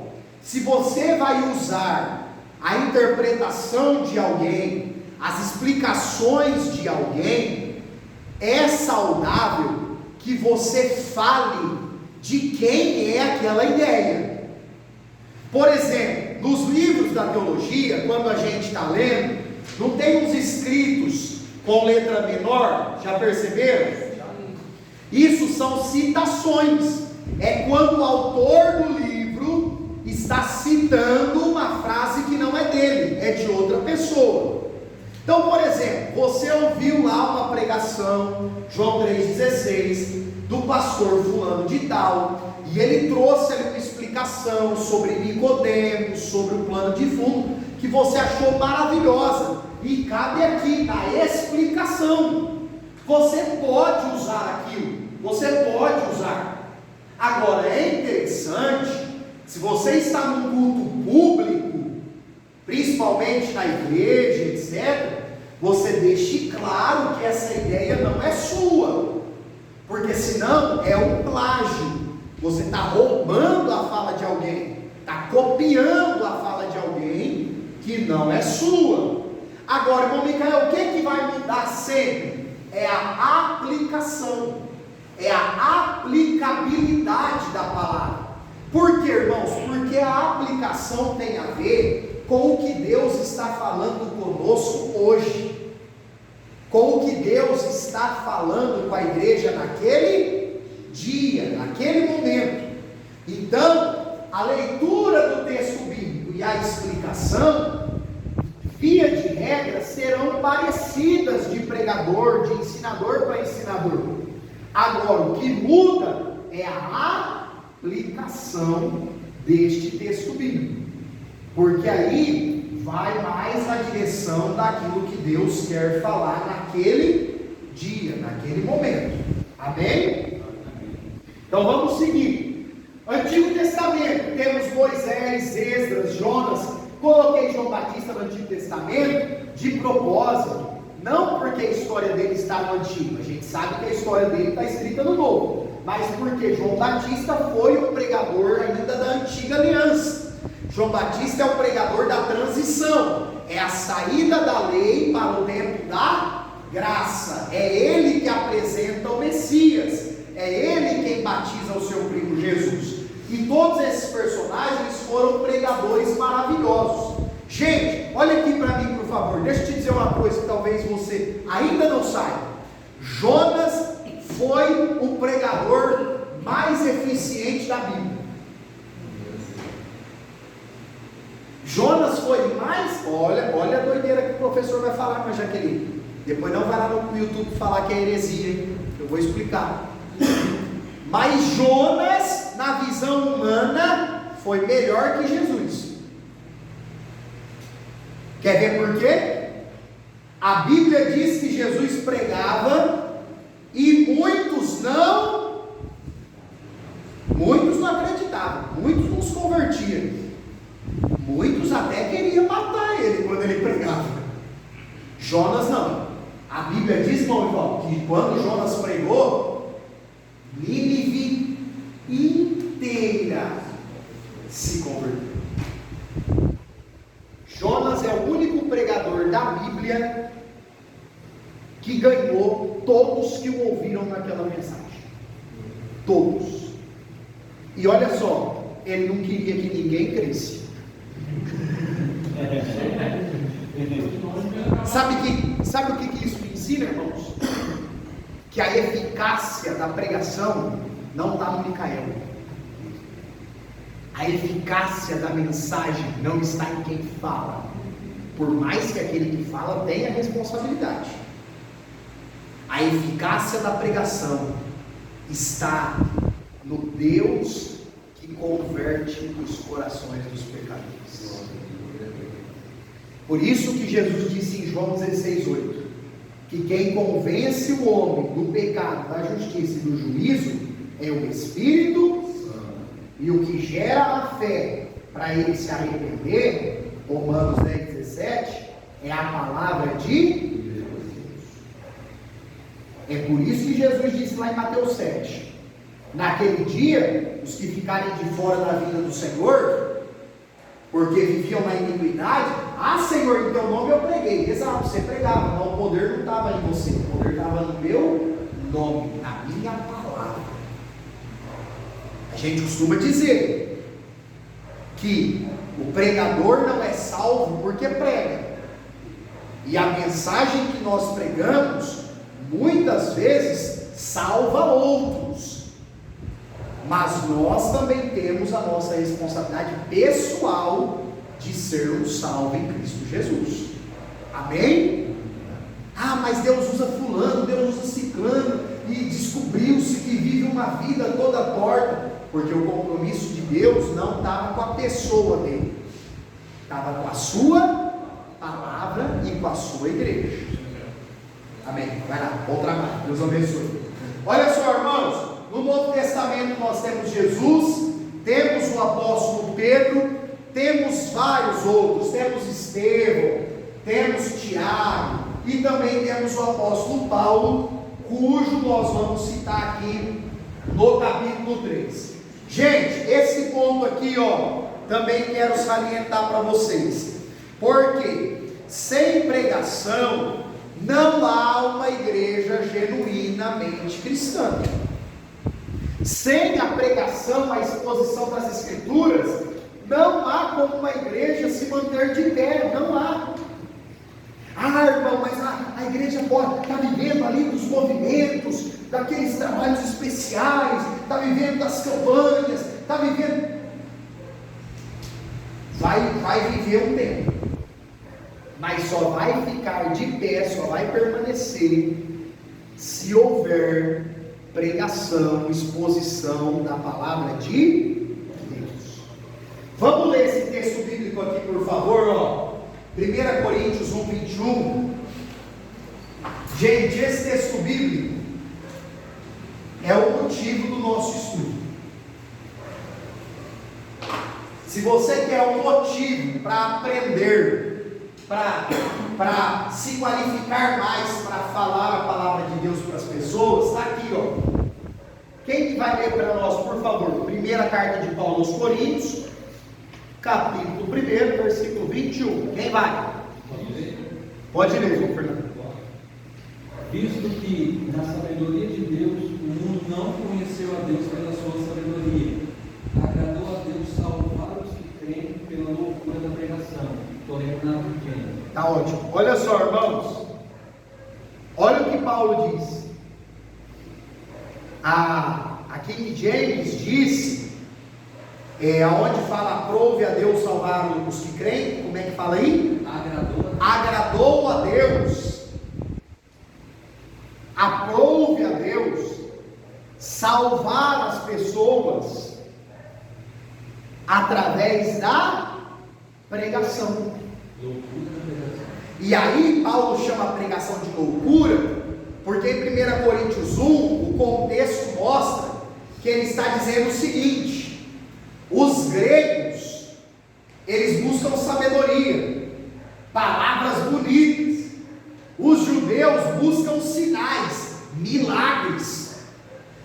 Se você vai usar a interpretação de alguém, as explicações de alguém, é saudável que você fale de quem é aquela ideia. Por exemplo, nos livros da teologia, quando a gente está lendo, não tem uns escritos com letra menor, já perceberam? Isso são citações, é quando o autor do livro está citando uma frase que não é dele, é de outra pessoa. Então, por exemplo, você ouviu lá uma pregação, João 3,16, do pastor fulano de tal, e ele trouxe ali uma explicação sobre Nicodemos, sobre o plano de fundo, que você achou maravilhosa, e cabe aqui na explicação. Você pode usar aquilo, você pode usar. Agora é interessante, se você está num culto público, principalmente na igreja, etc., você deixe claro que essa ideia não é sua, porque senão é um plágio. Você está roubando a fala de alguém, está copiando a fala de alguém que não é sua. Agora, irmão Micael, o que vai mudar sempre? É a aplicação, é a aplicabilidade da palavra. Por quê, irmãos? Porque a aplicação tem a ver com o que Deus está falando conosco hoje, com o que Deus está falando com a igreja naquele dia, naquele momento. Então, a leitura do texto bíblico e a explicação, via de regra, serão parecidas de pregador, de ensinador para ensinador. Agora, o que muda é a aplicação deste texto bíblico, porque aí vai mais na direção daquilo que Deus quer falar naquele dia, naquele momento. Amém? Então vamos seguir. Antigo Testamento, temos Moisés, Esdras, Jonas. Coloquei João Batista no Antigo Testamento de propósito, não porque a história dele está no Antigo, a gente sabe que a história dele está escrita no Novo, mas porque João Batista foi o pregador ainda da Antiga Aliança. João Batista é o pregador da transição, é a saída da lei para o tempo da graça, é ele que apresenta o Messias, é ele quem batiza o seu primo Jesus. E todos esses personagens foram pregadores maravilhosos. Gente, olha aqui para mim, por favor. Deixa eu te dizer uma coisa que talvez você ainda não saiba. Jonas foi o pregador mais eficiente da Bíblia. Jonas foi mais... Olha a doideira que o professor vai falar com a Jaqueline. Depois não vai lá no YouTube falar que é heresia, hein? Eu vou explicar. Mas Jonas, na visão humana, foi melhor que Jesus. Quer ver por quê? A Bíblia diz que Jesus pregava e muitos não acreditavam, muitos não se convertiam, muitos até queriam matar ele quando ele pregava. Jonas não. A Bíblia diz, irmão, que quando Jonas pregou, Nínive inteira se converteu. Jonas é o único pregador da Bíblia que ganhou todos que o ouviram naquela mensagem. Todos. E olha só, ele não queria que ninguém cresce. Sabe o que isso me ensina, irmãos? Que a eficácia da pregação não está no Micael. A eficácia da mensagem não está em quem fala, por mais que aquele que fala tenha responsabilidade. A eficácia da pregação está no Deus que converte os corações dos pecadores. Por isso que Jesus disse em João 16:8, que quem convence o homem do pecado, da justiça e do juízo é o Espírito Santo. E o que gera a fé para ele se arrepender, Romanos 10:17, é a palavra de Deus. É por isso que Jesus disse lá em Mateus 7, naquele dia, os que ficarem de fora da vida do Senhor, porque viviam na iniquidade, Senhor, em teu nome eu preguei. Exato, você pregava, mas o poder não estava em você, o poder estava no meu nome, na minha palavra. A gente costuma dizer que o pregador não é salvo porque prega, e a mensagem que nós pregamos muitas vezes salva outros, mas nós também temos a nossa responsabilidade pessoal de sermos salvos em Cristo Jesus. Amém? Mas Deus usa fulano, Deus usa ciclano, e descobriu-se que vive uma vida toda torta, porque o compromisso de Deus não estava com a pessoa dele, estava com a sua palavra e com a sua igreja. Amém? Vai lá, bom trabalho, Deus abençoe. Olha só, irmãos, no Novo Testamento nós temos Jesus, temos o apóstolo Pedro, temos vários outros, temos Estevão, temos Tiago, e também temos o apóstolo Paulo, cujo nós vamos citar aqui no capítulo 3. Gente, esse ponto aqui, também quero salientar para vocês, porque sem pregação não há uma igreja genuinamente cristã. Sem a pregação, a exposição das Escrituras, não há como uma igreja se manter de pé, não há. Irmão, mas a igreja pode estar vivendo ali dos movimentos, daqueles trabalhos especiais, está vivendo das campanhas, está vivendo. Vai viver um tempo, mas só vai ficar de pé, só vai permanecer se houver pregação, exposição da palavra de Deus. Vamos ler esse texto bíblico aqui, por favor, 1 Coríntios 1:21. Gente, esse texto bíblico é o motivo do nosso estudo. Se você quer um motivo para aprender, para se qualificar mais para falar a palavra de Deus para as pessoas, está aqui, Quem que vai ler para nós, por favor? Primeira carta de Paulo aos Coríntios, capítulo 1, versículo 21. Quem vai? Pode ler, João Fernando. Visto que na sabedoria de Deus o mundo não conheceu a Deus pela sua sabedoria, agradou a Deus salvar os que creem pela loucura da pregação, porém nada pequeno. Está ótimo. Olha só, irmãos, olha o que Paulo diz. A King James disse, aonde fala aprove a Deus salvar os que creem, como é que fala aí? Agradou a Deus, aprove a Deus salvar as pessoas através da pregação. E aí Paulo chama a pregação de loucura, porque em 1 Coríntios 1, o contexto mostra que ele está dizendo o seguinte: os gregos, eles buscam sabedoria, palavras bonitas, os judeus buscam sinais, milagres,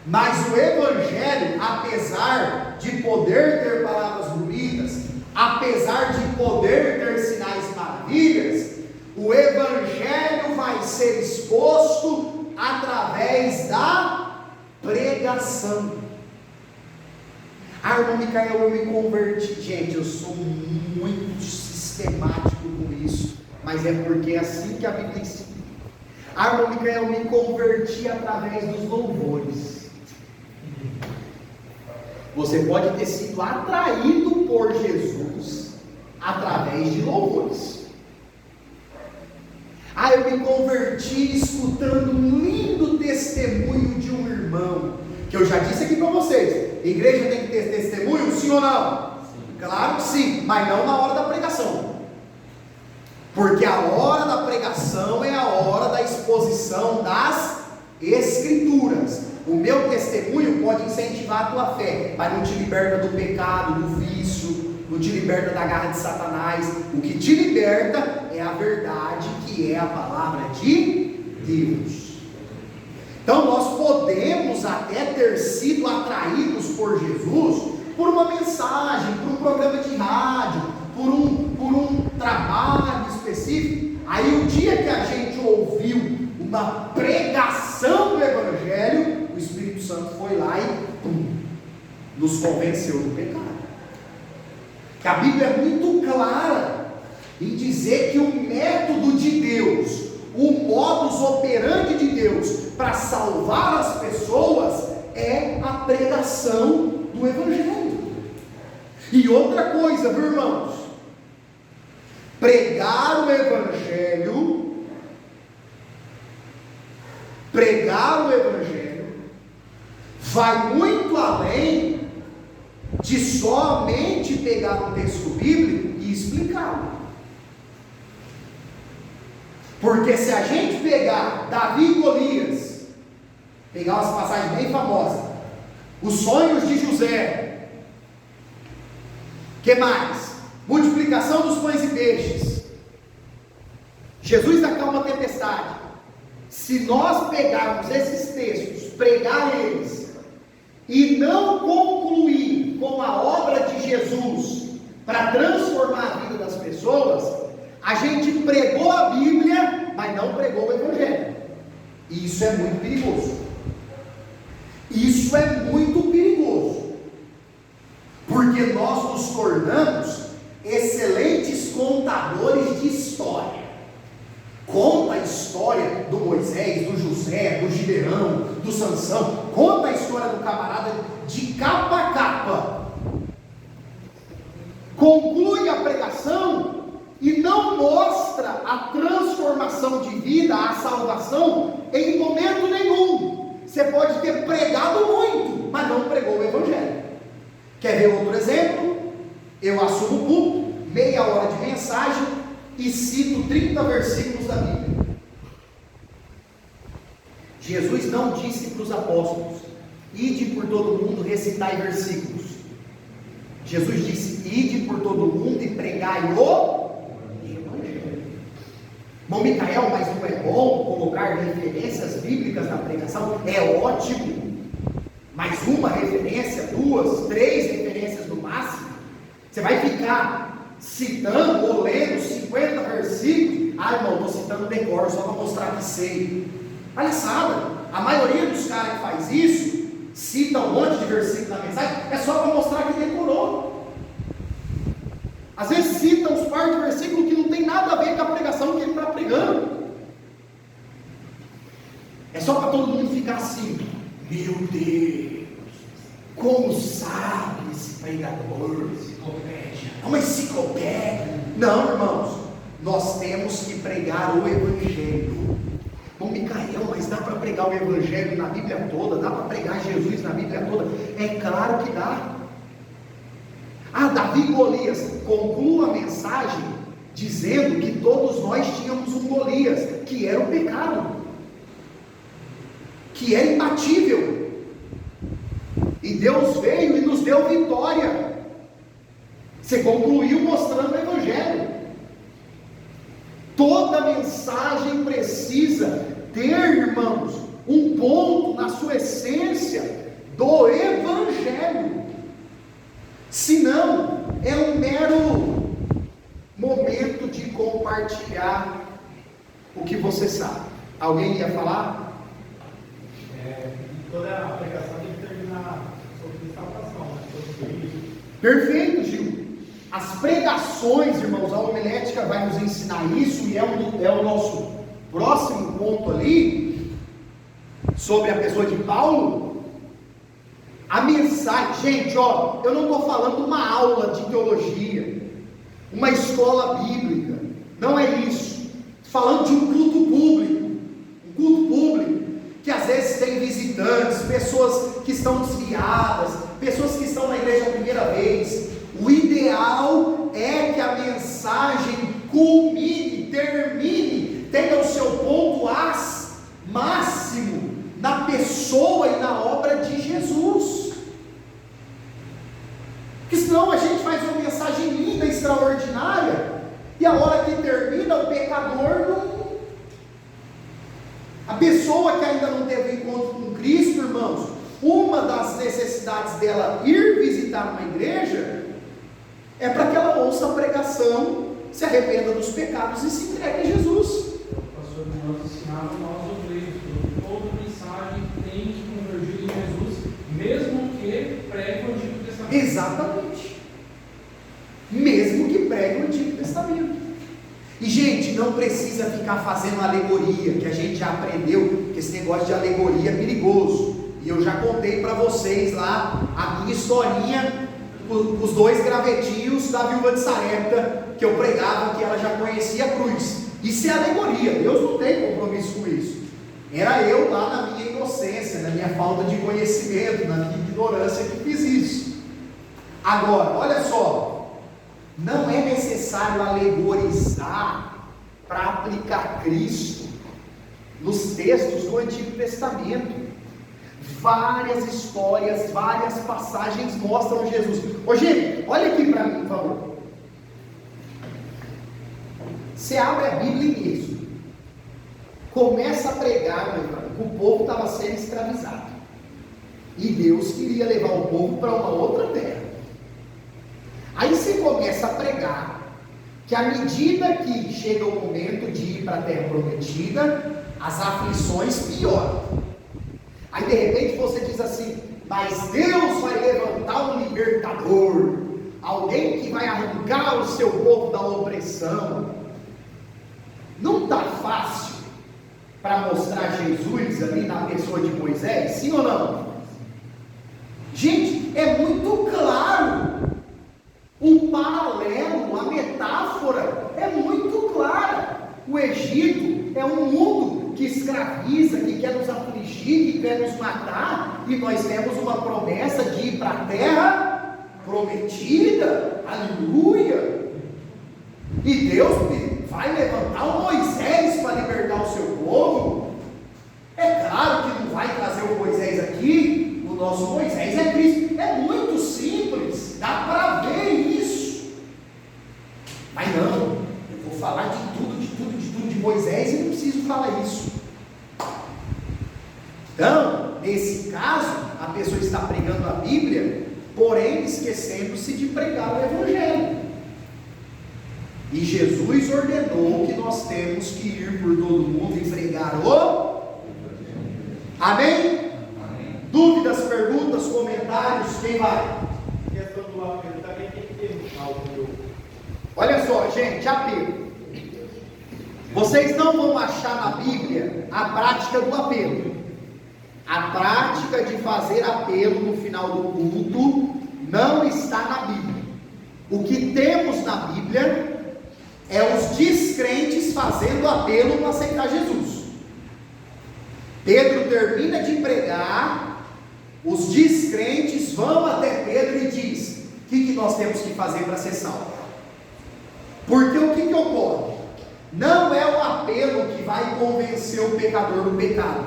mas o evangelho, apesar de poder ter palavras bonitas, apesar de poder ter sinais e maravilhas, o evangelho vai ser exposto através da pregação. Irmão Micael, eu me converti. Gente, eu sou muito sistemático com isso, mas é porque é assim que a Bíblia ensina. Irmão Micael, eu me converti através dos louvores. Você pode ter sido atraído por Jesus através de louvores. Eu me converti escutando um lindo testemunho de um irmão, que eu já disse aqui para vocês. Igreja tem que ter testemunho, sim ou não? Sim. Claro que sim, mas não na hora da pregação, porque a hora da pregação é a hora da exposição das Escrituras. o meu testemunho pode incentivar a tua fé, mas não te liberta do pecado, do vício, não te liberta da garra de Satanás. O que te liberta é a verdade, que é a palavra de Deus. Então nós podemos até ter sido atraídos por Jesus por uma mensagem, por um programa de rádio, por um trabalho específico. Aí o dia que a gente ouviu uma pregação do Evangelho, o Espírito Santo foi lá e nos convenceu do pecado. Que a Bíblia é muito clara em dizer que o método de Deus, o modus operandi de Deus para salvar as pessoas é a pregação do Evangelho. E outra coisa, meus irmãos, pregar o Evangelho vai muito além de somente pegar um texto bíblico e explicá-lo. Porque se a gente pegar Davi e Golias, pegar umas passagens bem famosas, os sonhos de José, que mais? Multiplicação dos pães e peixes, Jesus acalma a tempestade. Se nós pegarmos esses textos, pregar eles, e não concluir com a obra de Jesus para transformar a vida das pessoas, a gente pregou a Bíblia, mas não pregou o Evangelho. E isso é muito perigoso. Isso é muito perigoso. Porque nós nos tornamos excelentes contadores de história. Conta a história do Moisés, do José, do Gideão, do Sansão. Conta a história do camarada de capa a capa. Conclui a pregação e não mostra a transformação de vida, a salvação, em momento nenhum. Você pode ter pregado muito, mas não pregou o Evangelho. Quer ver outro exemplo? Eu assumo o púlpito, meia hora de mensagem, e cito 30 versículos da Bíblia. Jesus não disse para os apóstolos: ide por todo mundo, recitai versículos. Jesus disse: ide por todo mundo e pregai o Evangelho. Irmão Micael, mas não é bom colocar referências bíblicas na pregação? É ótimo, mas uma referência, 2, 3 referências no máximo. Você vai ficar citando ou lendo 50 versículos? Ah, irmão, estou citando decor só para mostrar que sei. Palhaçada. A maioria dos caras que faz isso cita um monte de versículos na mensagem, é só para mostrar que decorou. Às vezes cita uns par de versículos que não tem nada a ver com a pregação que ele está pregando. É só para todo mundo ficar assim: meu Deus, como sabe esse pregador? É uma enciclopédia. Não, irmãos, nós temos que pregar o Evangelho. Bom, Micael, mas dá para pregar o Evangelho na Bíblia toda? Dá para pregar Jesus na Bíblia toda? É claro que dá. Ah, Davi e Golias, conclua a mensagem dizendo que todos nós tínhamos um Golias, que era o pecado, que era imbatível, e Deus veio e nos deu vitória. Você concluiu mostrando o Evangelho. Toda mensagem precisa ter, irmãos, um ponto na sua essência do Evangelho. Senão, é um mero momento de compartilhar o que você sabe. Alguém ia falar? Toda a pregação tem que terminar sobre salvação, né? Sobre Cristo. Perfeito, Gil. As pregações, irmãos, a homilética vai nos ensinar isso, e é o nosso próximo ponto ali, sobre a pessoa de Paulo. A mensagem, gente, ó, eu não estou falando uma aula de teologia, uma escola bíblica, não é isso. Estou falando de um culto público, que às vezes tem visitantes, pessoas que estão desviadas, pessoas que estão na igreja a primeira vez. O ideal é que a mensagem culmine, termine, tenha o seu ponto máximo na pessoa e na Porque senão a gente faz uma mensagem linda, extraordinária, e a hora que termina, o pecador não. A pessoa que ainda não teve encontro com Cristo, irmãos, uma das necessidades dela ir visitar uma igreja é para que ela ouça a pregação, se arrependa dos pecados e se entregue a Jesus. Pastor, nós ensinamos nós obreiros, toda mensagem tem que convergir em Jesus, mesmo que pregue o Antigo Testamento. Exatamente. Mesmo que pregue o Antigo Testamento. E gente, não precisa ficar fazendo alegoria, que a gente já aprendeu que esse negócio de alegoria é perigoso. E eu já contei para vocês lá a minha historinha com os 2 gravetinhos da viúva de Sarepta, que eu pregava que ela já conhecia a cruz. Isso é alegoria, Deus não tem compromisso com isso. Era eu lá na minha inocência, na minha falta de conhecimento, na minha ignorância que fiz isso. Agora, olha só, não é necessário alegorizar para aplicar Cristo nos textos do Antigo Testamento. Várias histórias, várias passagens mostram Jesus. Ô gente, olha aqui para mim, por favor. Você abre a Bíblia em Êxodo, começa a pregar, que o povo estava sendo escravizado, e Deus queria levar o povo para uma outra terra. Aí você começa a pregar que à medida que chega o momento de ir para a terra prometida, as aflições pioram. Aí de repente você diz assim: mas Deus vai levantar um libertador, alguém que vai arrancar o seu povo da opressão. Não está fácil para mostrar Jesus ali na pessoa de Moisés, sim ou não? Gente, é muito claro. O paralelo, a metáfora é muito clara. O Egito é um mundo que escraviza, que quer nos afligir, que quer nos matar, e nós temos uma promessa de ir para a terra prometida. Aleluia! E Deus vai levantar o Moisés para libertar o seu povo. É claro que não vai trazer o Moisés aqui, o nosso Moisés é Cristo. É muito simples, dá para ver isso. Mas não, eu vou falar de tudo de Moisés e não preciso falar isso. Então, nesse caso, a pessoa está pregando a Bíblia, porém esquecendo-se de pregar o Evangelho. E Jesus ordenou que nós temos que ir por todo mundo e pregar o... Amém? Amém. Dúvidas, perguntas, comentários, quem vai? A questão do apelo também tem que ter algo do... Olha só, gente, apelo. Vocês não vão achar na Bíblia a prática do apelo. A prática de fazer apelo no final do culto não está na Bíblia. O que temos na Bíblia é os descrentes fazendo apelo para aceitar Jesus. Pedro termina de pregar, os descrentes vão até Pedro e diz: o que nós temos que fazer para ser salvo? Porque o que ocorre? Não é o apelo que vai convencer o pecador do pecado.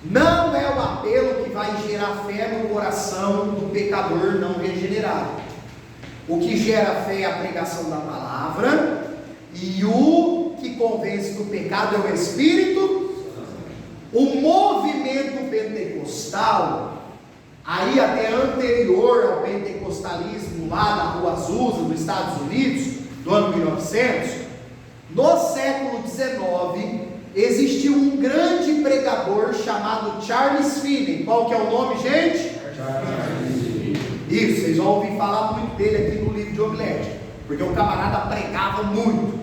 Não é o apelo que vai gerar fé no coração do pecador não regenerado. O que gera fé é a pregação da palavra, e o que convence do pecado é o Espírito. O movimento pentecostal, aí até anterior ao pentecostalismo lá da Rua Azusa, nos Estados Unidos, do ano 1900, no século XIX, existiu um grande pregador chamado Charles Finney. Qual que é o nome, gente? Isso, vocês vão ouvir falar muito dele aqui no livro de homilética, porque o camarada pregava muito.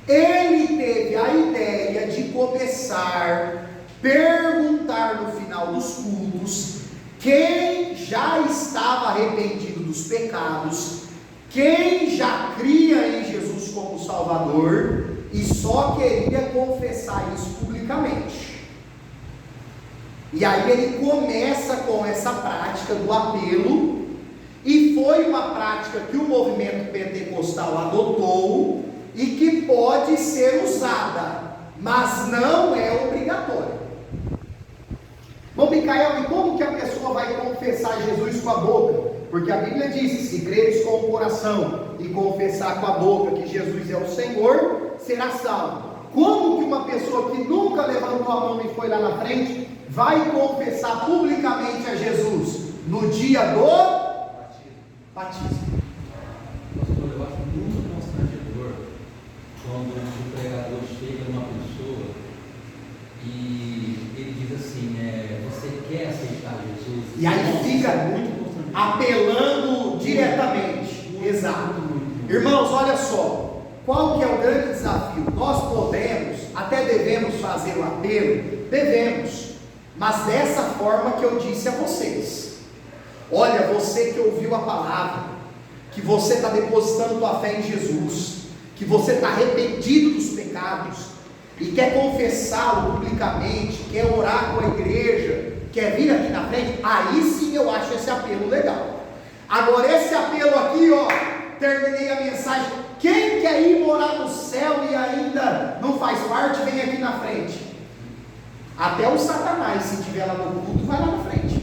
Ele teve a ideia de começar a perguntar no final dos cultos quem já estava arrependido dos pecados, quem já cria em Jesus como Salvador e só queria confessar isso publicamente. E aí ele começa com essa prática do apelo, e foi uma prática que o movimento pentecostal adotou e que pode ser usada, mas não é obrigatória. Bom, Micael, e como que a pessoa vai confessar Jesus com a boca? Porque a Bíblia diz: se creres com o coração e confessar com a boca que Jesus é o Senhor, será salvo. Como que uma pessoa que nunca levantou a mão e foi lá na frente vai confessar publicamente a Jesus no dia do batismo? Pastor, eu acho muito constrangedor quando o pregador chega numa pessoa e ele diz assim, você quer aceitar Jesus? E aí fica muito constrangedor, apelando diretamente. Exato. Irmãos, olha só. Qual que é o grande desafio? Nós podemos, até devemos fazer o apelo, devemos, mas dessa forma que eu disse a vocês. Olha, você que ouviu a palavra, que você está depositando tua fé em Jesus, que você está arrependido dos pecados e quer confessá-lo publicamente, quer orar com a igreja, quer vir aqui na frente, aí sim eu acho esse apelo legal. Agora esse apelo aqui, ó, terminei a mensagem. Quem quer ir morar no céu e ainda não faz parte, vem aqui na frente. Até o Satanás, se estiver lá no culto, vai lá na frente.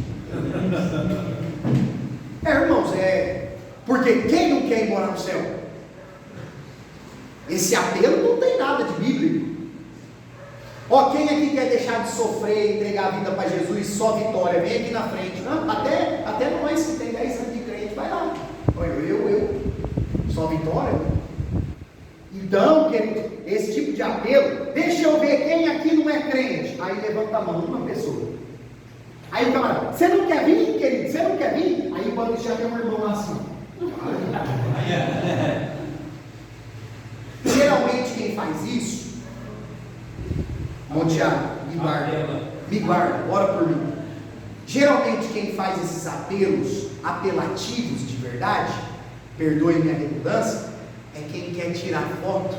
Irmãos, porque quem não quer ir morar no céu? Esse apelo não tem nada de bíblico. Ó, quem aqui quer deixar de sofrer e entregar a vida para Jesus, só vitória, vem aqui na frente. Não, até nós que tem 10 anos de crente, vai lá. Eu, só vitória. Então, querido, esse tipo de apelo, deixa eu ver quem aqui não é crente. Aí levanta a mão, uma pessoa. Aí o camarada, você não quer vir, querido? Você não quer vir? Aí quando já tem um irmão lá assim. Geralmente quem faz isso, Tiago, me guarda, ora por mim. Geralmente quem faz esses apelos apelativos de verdade, perdoe minha redundância, é quem quer tirar foto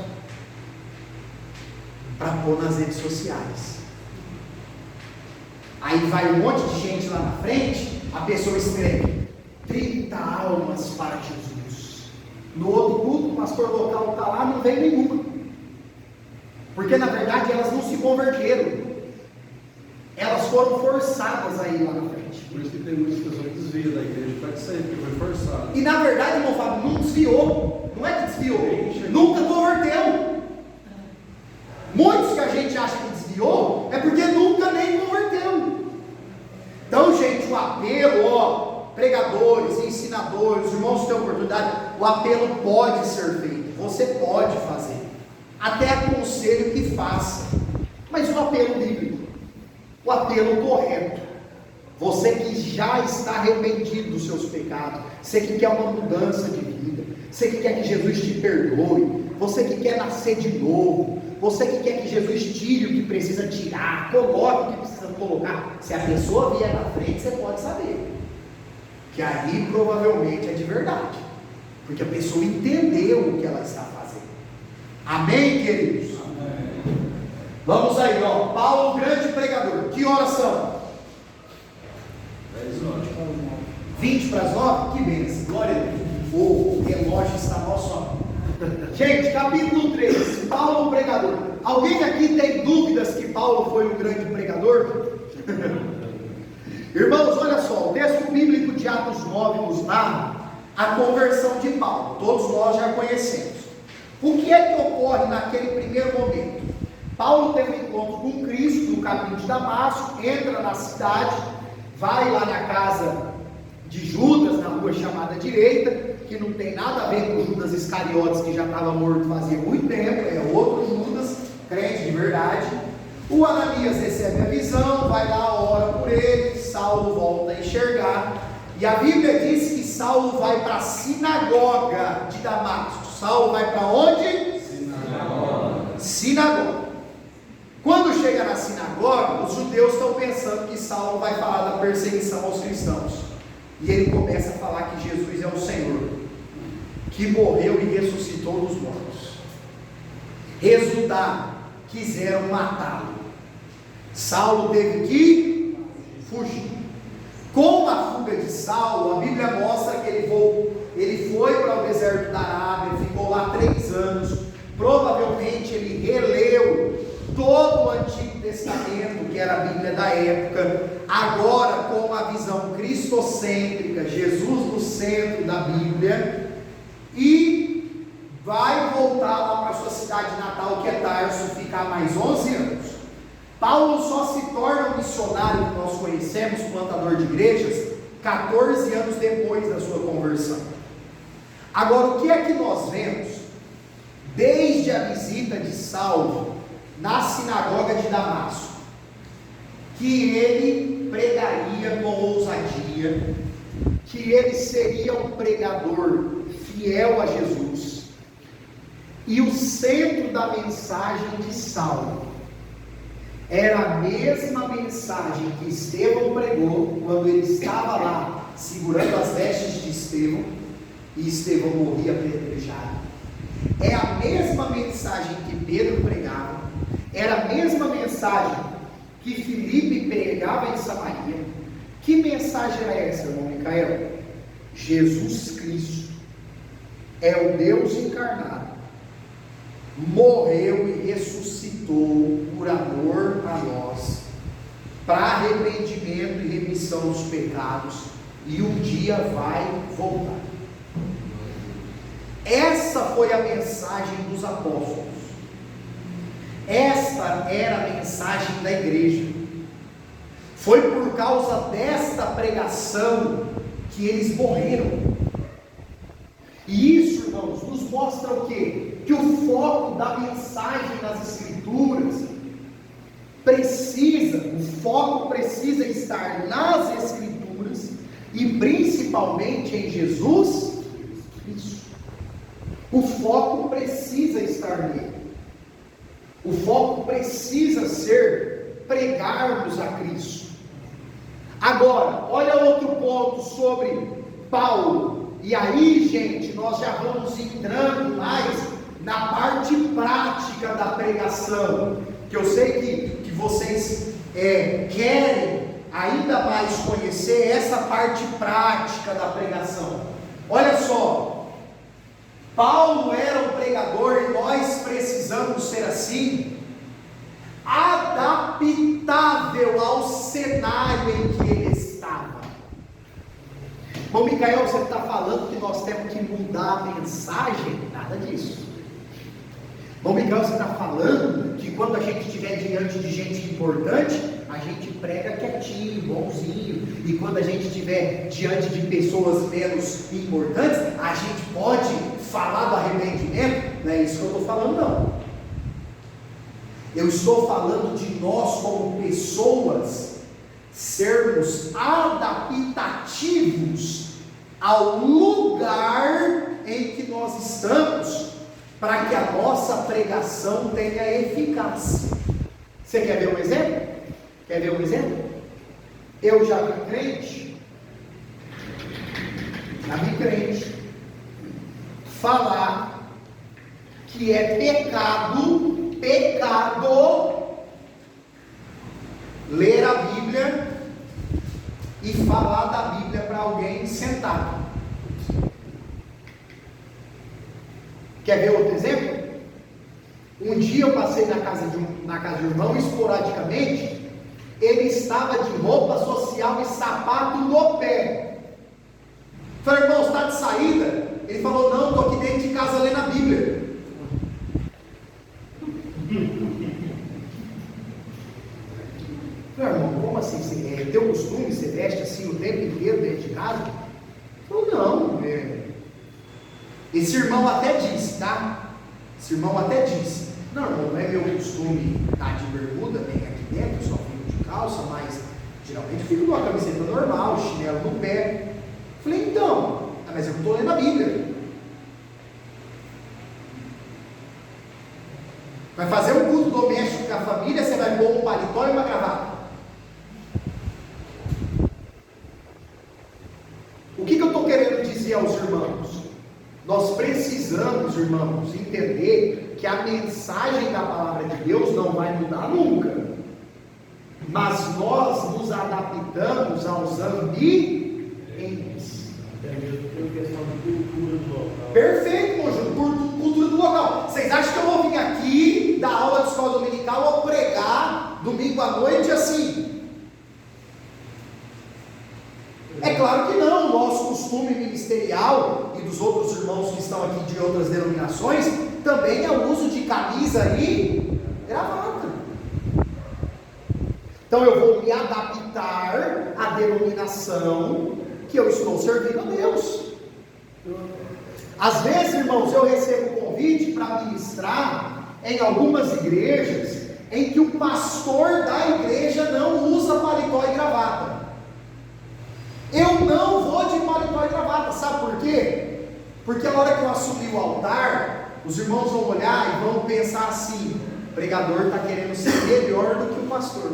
para pôr nas redes sociais. Aí vai um monte de gente lá na frente, a pessoa escreve 30 almas para Jesus. No outro culto, o pastor local está lá, não veio nenhuma. Porque na verdade elas não se converteram. Elas foram forçadas a ir lá na frente. Por isso que tem muitas pessoas que desviam da igreja, pode ser, porque foi forçado. E na verdade, irmão Fábio, não desviou. Não é que desviou, nunca converteu. Muitos que a gente acha que desviou, é porque nunca nem converteu. Então, gente, o apelo, pregadores, ensinadores, irmãos que têm oportunidade, o apelo pode ser feito, você pode fazer. Até aconselho que faça. Mas o apelo bíblico, o apelo correto. Você que já está arrependido dos seus pecados, você que quer uma mudança de vida, você que quer que Jesus te perdoe, você que quer nascer de novo, você que quer que Jesus tire o que precisa tirar, coloque o que precisa colocar. Se a pessoa vier na frente, você pode saber que aí provavelmente é de verdade, porque a pessoa entendeu o que ela está fazendo. Amém, queridos? Amém. Vamos aí, ó. Paulo, grande pregador. Que horas são? 10 horas. 20 para as 9? Que bênção, glória a Deus. O relógio está nosso amor. Gente, capítulo 3, Paulo, pregador. Alguém aqui tem dúvidas que Paulo foi um grande pregador? Irmãos, olha só, o texto bíblico de Atos 9 nos narra a conversão de Paulo. Todos nós já conhecemos. O que é que ocorre naquele primeiro momento? Paulo teve um encontro com Cristo no caminho de Damasco, entra na cidade, vai lá na casa de Judas, na rua chamada Direita, que não tem nada a ver com Judas Iscariotes, que já estava morto fazia muito tempo, é outro Judas, crente de verdade. O Ananias recebe a visão, vai lá, ora por ele, Saulo volta a enxergar, e a Bíblia diz que Saulo vai para a sinagoga de Damasco. Saulo vai para onde? Sinagoga. Quando chega na sinagoga, os judeus estão pensando que Saulo vai falar da perseguição aos cristãos. E ele começa a falar que Jesus é o Senhor, que morreu e ressuscitou dos mortos. Resultado, quiseram matá-lo. Saulo teve que fugir. Com a fuga de Saulo, a Bíblia mostra que ele foi para o deserto da Arábia, ficou lá 3 anos. Provavelmente ele releu todo o Antigo Testamento, que era a Bíblia da época, agora com uma visão cristocêntrica, Jesus no centro Bíblia e vai voltar lá para sua cidade natal, que é Tarso, ficar mais 11 anos. Paulo só se torna um missionário que nós conhecemos, plantador de igrejas, 14 anos depois da sua conversão. Agora, o que é que nós vemos? Desde a visita de Saulo na sinagoga de Damasco, que ele pregaria com ousadia, que ele seria um pregador fiel a Jesus, e o centro da mensagem de Saulo era a mesma mensagem que Estevão pregou quando ele estava lá segurando as vestes de Estevão, e Estevão morria apedrejado. É a mesma mensagem que Pedro pregava, era a mesma mensagem que Filipe pregava em Samaria. Que mensagem era essa, irmão Micael? Jesus Cristo é o Deus encarnado, morreu e ressuscitou por amor a nós, para arrependimento e remissão dos pecados, e um dia vai voltar. Essa foi a mensagem dos apóstolos, esta era a mensagem da igreja. Foi por causa desta pregação que eles morreram. E isso, irmãos, nos mostra o quê? Que o foco da mensagem nas Escrituras o foco precisa estar nas Escrituras e principalmente em Jesus Cristo. O foco precisa estar nele. O foco precisa ser pregarmos a Cristo. Agora, olha outro ponto sobre Paulo. E aí, gente, nós já vamos entrando mais na parte prática da pregação, que eu sei que vocês querem ainda mais conhecer essa parte prática da pregação. Olha só, Paulo era um pregador e nós precisamos ser assim, adaptável ao cenário em que ele estava. Bom, Micael, você está falando que nós temos que mudar a mensagem? Nada disso. Bom, Micael, você está falando que quando a gente estiver diante de gente importante, a gente prega quietinho, bonzinho, e quando a gente estiver diante de pessoas menos importantes, a gente pode falar do arrependimento? Não é isso que eu estou falando, não. Eu estou falando de nós como pessoas sermos adaptativos ao lugar em que nós estamos, para que a nossa pregação tenha eficácia. Você quer ver um exemplo? Quer ver um exemplo? Eu já vi crente falar que é pecado ler a Bíblia e falar da Bíblia para alguém sentado. Quer ver outro exemplo? Um dia eu passei na casa de um irmão, esporadicamente, ele estava de roupa social e sapato no pé. Falei, irmão, está de saída? Ele falou, não, estou aqui dentro de casa lendo a Bíblia. Falei, irmão, como assim? É teu costume, você veste assim o tempo inteiro dentro de casa? Falei, não, Esse irmão até disse, tá? Esse irmão até disse, não, irmão, não é meu costume estar de bermuda, nem aqui dentro, eu só fico de calça, mas geralmente fico com uma camiseta normal, chinelo no pé. Falei, então, mas eu estou lendo a Bíblia. Vai fazer um culto doméstico com a família, você vai pôr um paletó e uma gravata. O que eu estou querendo dizer aos irmãos? Nós precisamos, irmãos, entender que a mensagem da palavra de Deus não vai mudar nunca, mas nós nos adaptamos aos ambientes. Até mesmo por questão de cultura do local. Perfeito, meu Júlio, por cultura do local. Vocês acham que eu vou vir aqui dar aula de escola dominical ou pregar domingo à noite assim? É claro que não. O nosso costume ministerial e dos outros irmãos que estão aqui de outras denominações, também é o uso de camisa e gravata. Então eu vou me adaptar à denominação que eu estou servindo a Deus. Às vezes, irmãos, eu recebo convite para ministrar em algumas igrejas em que o pastor da igreja não usa paletó e gravata. Eu não vou de paletó e gravata, sabe por quê? Porque na hora que eu assumir o altar, os irmãos vão olhar e vão pensar assim: o pregador está querendo ser melhor do que o pastor.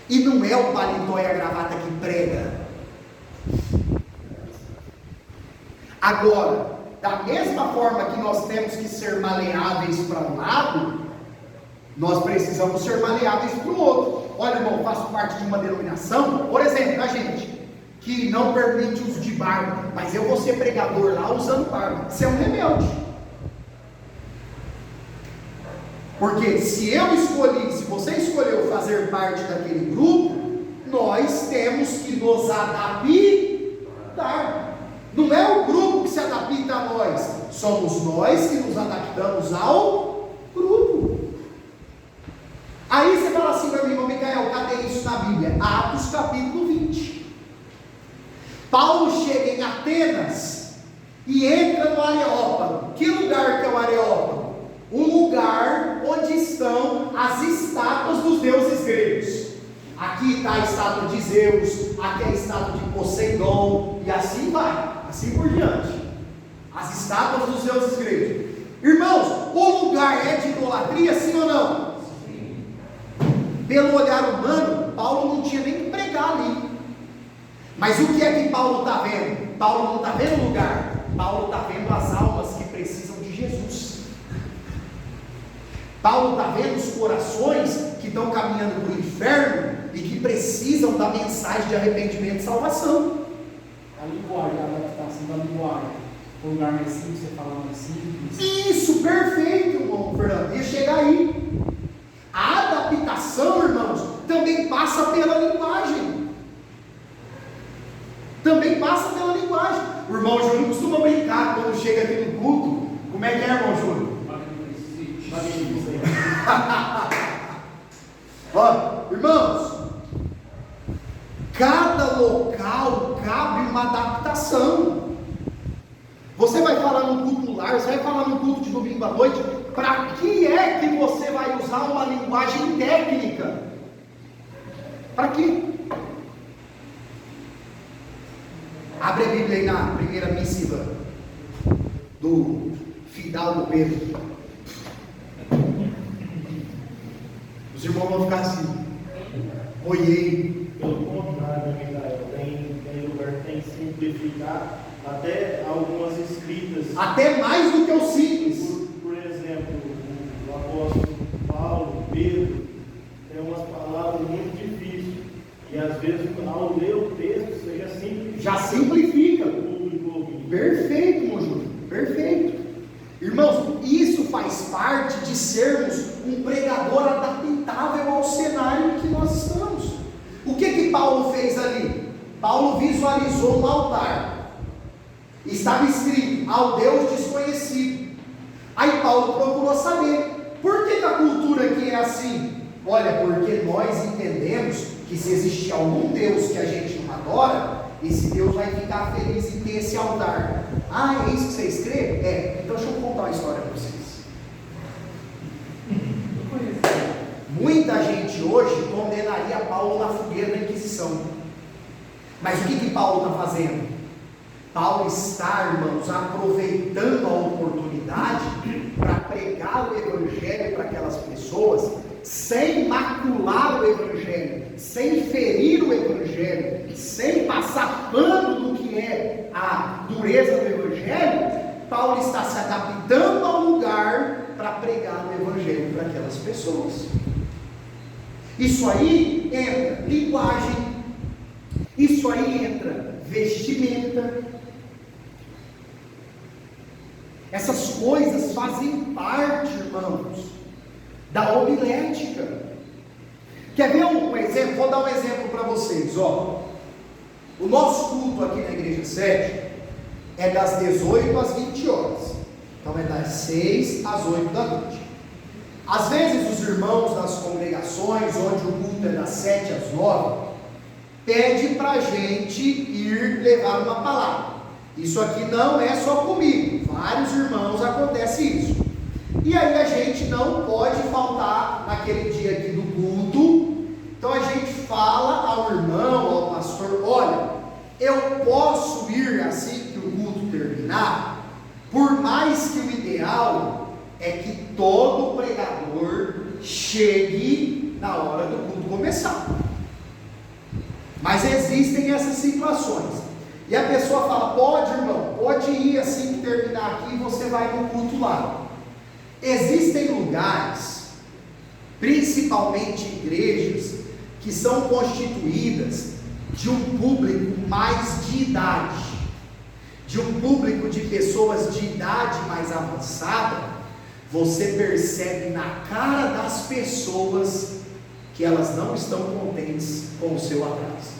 E não é o paletó e a gravata que prega. Agora, da mesma forma que nós temos que ser maleáveis para um lado, nós precisamos ser maleáveis para o outro. Olha, irmão, faço parte de uma denominação, por exemplo, da gente, que não permite o uso de barba, mas eu vou ser pregador lá usando barba. Isso é um rebelde. Porque se eu escolhi, se você escolheu fazer parte daquele grupo, nós temos que nos adaptar. Não é o grupo que se adapta a nós, somos nós que nos adaptamos ao grupo. Aí você fala assim, meu irmão Micael, cadê isso na Bíblia? Atos capítulo 20. Paulo chega em Atenas e entra no Areópago. Que lugar que é o Areópago? Um lugar onde estão as estátuas dos deuses gregos. Aqui está a estátua de Zeus, aqui é a estátua de Poseidon, e assim vai, assim por diante. As estátuas dos deuses gregos. Irmãos, o lugar é de idolatria, sim ou não? Sim. Pelo olhar humano, Paulo não tinha nem que pregar ali. Mas o que é que Paulo está vendo? Paulo não está vendo o lugar, Paulo está vendo as almas que precisam de Jesus. Paulo está vendo os corações que estão caminhando para o inferno e que precisam da mensagem de arrependimento e salvação. A linguagem, a adaptação da linguagem. O lugar mais simples, você falando simples. Isso, perfeito, irmão Fernando. Ia chegar aí. A adaptação, irmãos, também passa pela linguagem. Também passa pela linguagem. O irmão Júnior costuma brincar quando chega aqui no culto. Como é que é, irmão Júnior? Ó, irmãos, cada local cabe uma adaptação. Você vai falar no culto lar, você vai falar no culto de domingo à noite. Para que é que você vai usar uma linguagem técnica? Para quê? Abre a Bíblia aí na primeira missiva do Fidalgo Pedro. Os irmãos vão ficar assim: olhei. Pelo contrário, tem lugar que tem que simplificar até algumas escritas. Até mais do que o simples. Por exemplo, o apóstolo Paulo, Pedro, tem umas palavras muito difíceis. E às vezes, ao ler o texto, você já simplifica. O público ouvindo. Perfeito, meu Júnior. Perfeito. Irmãos, isso faz parte de sermos um pregador adaptável ao cenário em que nós estamos. O que Paulo fez ali? Paulo visualizou um altar. Estava escrito: ao Deus desconhecido. Aí Paulo procurou saber, por que a cultura aqui é assim? Olha, porque nós entendemos que se existir algum Deus que a gente não adora, esse Deus vai ficar feliz em ter esse altar. Ah, é isso que você escreve? É, então deixa eu contar uma história para vocês. Muita gente hoje condenaria Paulo na fogueira da Inquisição. Mas o que Paulo está fazendo? Paulo está, irmãos, aproveitando a oportunidade para pregar o Evangelho para aquelas pessoas, sem macular o Evangelho, sem ferir o Evangelho, sem passar pano do que é a dureza do Evangelho. Paulo está se adaptando ao lugar para pregar o Evangelho para aquelas pessoas. Isso aí entra linguagem, isso aí entra vestimenta. Essas coisas fazem parte, irmãos, da homilética. Quer ver um exemplo? Vou dar um exemplo para vocês, ó. O nosso culto aqui na Igreja 7 é das 18 às 20 horas. Então é das 6 às 8 da noite. Às vezes os irmãos das congregações, onde o culto é das 7 às 9, pede para a gente ir levar uma palavra. Isso aqui não é só comigo, vários irmãos acontece isso. E aí a gente não pode faltar naquele dia aqui do culto. Então a gente fala ao irmão, ao pastor: olha, eu posso ir assim que o culto terminar, por mais que o ideal é que todo pregador chegue na hora do culto começar. Mas existem essas situações. E a pessoa fala: pode, irmão, pode ir assim que terminar aqui, você vai no culto lá. Existem lugares, principalmente igrejas, que são constituídas de um público mais de idade, de um público de pessoas de idade mais avançada. Você percebe na cara das pessoas que elas não estão contentes com o seu atraso.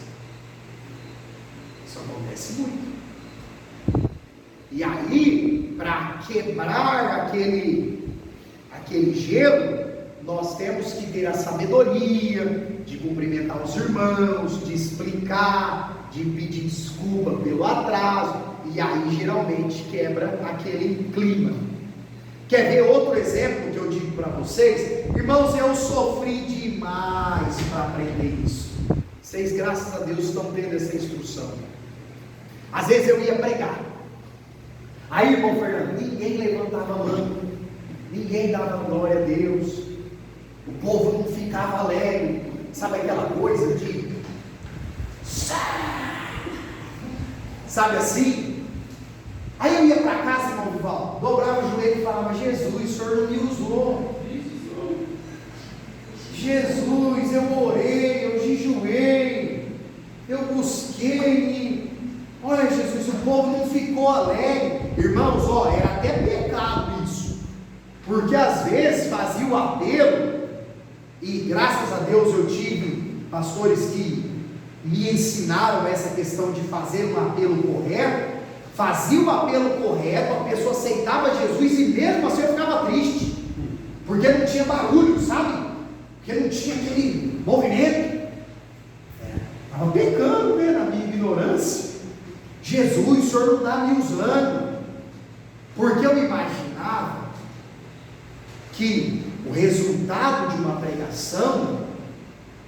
Isso acontece muito. E aí, para quebrar aquele gelo, nós temos que ter a sabedoria de cumprimentar os irmãos, de explicar, de pedir desculpa pelo atraso, e aí geralmente quebra aquele clima. Quer ver outro exemplo que eu digo para vocês? Irmãos, eu sofri demais para aprender isso. Vocês, graças a Deus, estão tendo essa instrução. Às vezes eu ia pregar, aí, irmão Fernando, ninguém levantava a mão, ninguém dava glória a Deus, o povo não ficava alegre, sabe aquela coisa de, sabe assim? Aí eu ia para casa, irmão Vival, dobrava o joelho e falava: Jesus, o Senhor não me usou. Jesus, eu orei, eu jejuei, eu busquei. Olha, Jesus, o povo não ficou alegre. Irmãos, ó, era até pecado isso, porque às vezes fazia o apelo, e graças a Deus eu tive pastores que me ensinaram essa questão de fazer um apelo correto. Fazia o apelo correto, a pessoa aceitava Jesus, e mesmo assim eu ficava triste, porque não tinha barulho, sabe? Porque não tinha aquele movimento. Estava pecando, né, na minha ignorância. Jesus, o Senhor não está me usando, porque eu imaginava que o resultado de uma pregação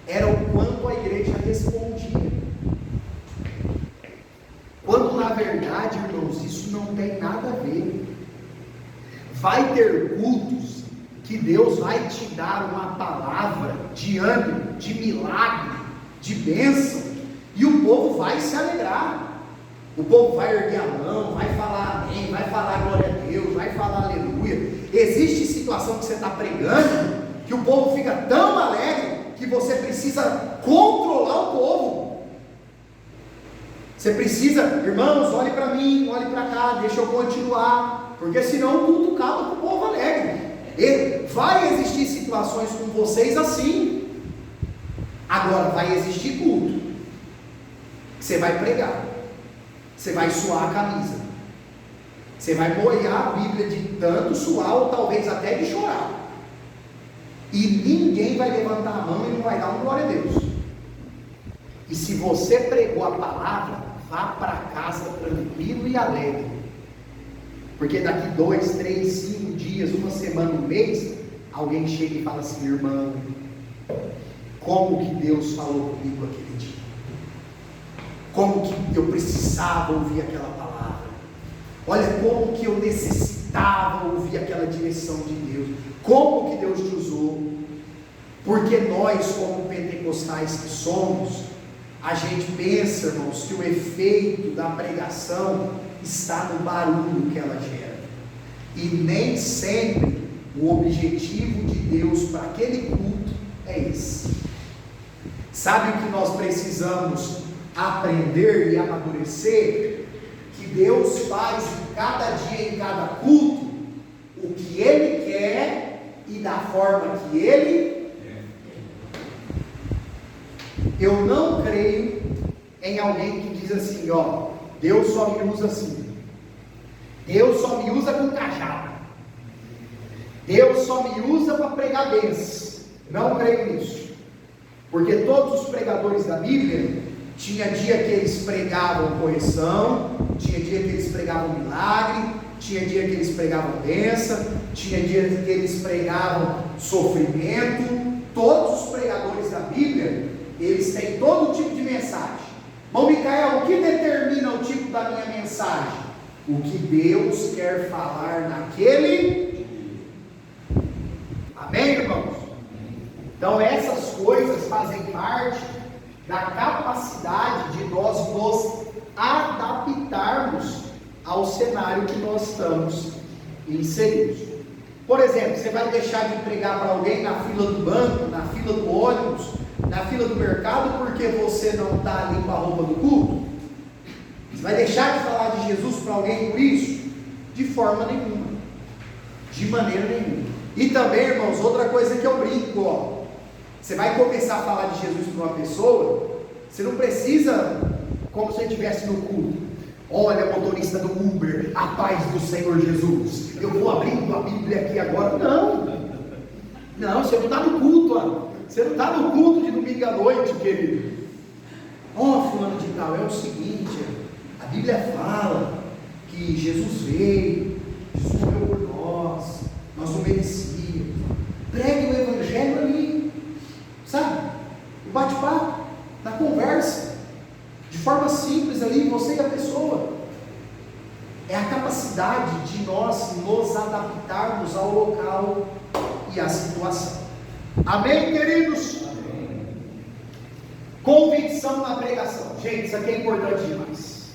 era o quanto a igreja respondia, quando na verdade, irmãos, isso não tem nada a ver. Vai ter cultos que Deus vai te dar uma palavra de ânimo, de milagre, de bênção, e o povo vai se alegrar. O povo vai erguer a mão, vai falar amém, vai falar glória a Deus, vai falar aleluia. Existe situação que você está pregando, que o povo fica tão alegre, que você precisa controlar o povo. Você precisa: irmãos, olhe para mim, olhe para cá, deixa eu continuar, porque senão o culto acaba com o povo alegre. E vai existir situações com vocês assim. Agora vai existir culto, você vai pregar, você vai suar a camisa, você vai molhar a Bíblia de tanto suar, ou talvez até de chorar, e ninguém vai levantar a mão e não vai dar um glória a Deus. E se você pregou a palavra, vá para casa tranquilo e alegre, porque daqui 2, 3, 5 dias, uma semana, um mês, alguém chega e fala assim: irmão, como que Deus falou comigo aquele dia, como que eu precisava ouvir aquela palavra, olha como que eu necessitava ouvir aquela direção de Deus, como que Deus te usou. Porque nós, como pentecostais que somos, a gente pensa, irmãos, que o efeito da pregação está no barulho que ela gera, e nem sempre o objetivo de Deus para aquele culto é esse. Sabe o que nós precisamos aprender e amadurecer? Que Deus faz em cada dia, em cada culto, o que Ele quer e da forma que Ele. Eu não creio em alguém que diz assim, ó, Deus só me usa assim. Deus só me usa com cajado. Deus só me usa para pregar bênçãos. Não creio nisso. Porque todos os pregadores da Bíblia, tinha dia que eles pregavam correção, tinha dia que eles pregavam milagre, tinha dia que eles pregavam bênção, tinha dia que eles pregavam sofrimento. Todos os pregadores da Bíblia, eles têm todo tipo de mensagem. Irmão Micael, o que determina o tipo da minha mensagem? O que Deus quer falar naquele. Amém, irmãos? Então essas coisas fazem parte da capacidade de nós nos adaptarmos ao cenário que nós estamos inseridos. Por exemplo, você vai deixar de pregar para alguém na fila do banco, na fila do ônibus, na fila do mercado, porque você não está ali com a roupa do culto? Você vai deixar de falar de Jesus para alguém por isso? De forma nenhuma. De maneira nenhuma. E também, irmãos, outra coisa que eu brinco, ó. Você vai começar a falar de Jesus para uma pessoa, você não precisa, como se você estivesse no culto. Olha, motorista do Uber, a paz do Senhor Jesus. Eu vou abrindo a Bíblia aqui agora. Não, você não está no culto, ó. Você não está no culto de domingo à noite, querido. Fulano de tal, é o seguinte, a Bíblia fala que Jesus veio, Jesus morreu por nós não merecíamos. Pregue o Evangelho ali, sabe? O bate-papo, na conversa, de forma simples ali, você e a pessoa. É a capacidade de nós nos adaptarmos ao local e à situação. Amém, queridos? Amém. Convicção na pregação. Gente, isso aqui é importante demais.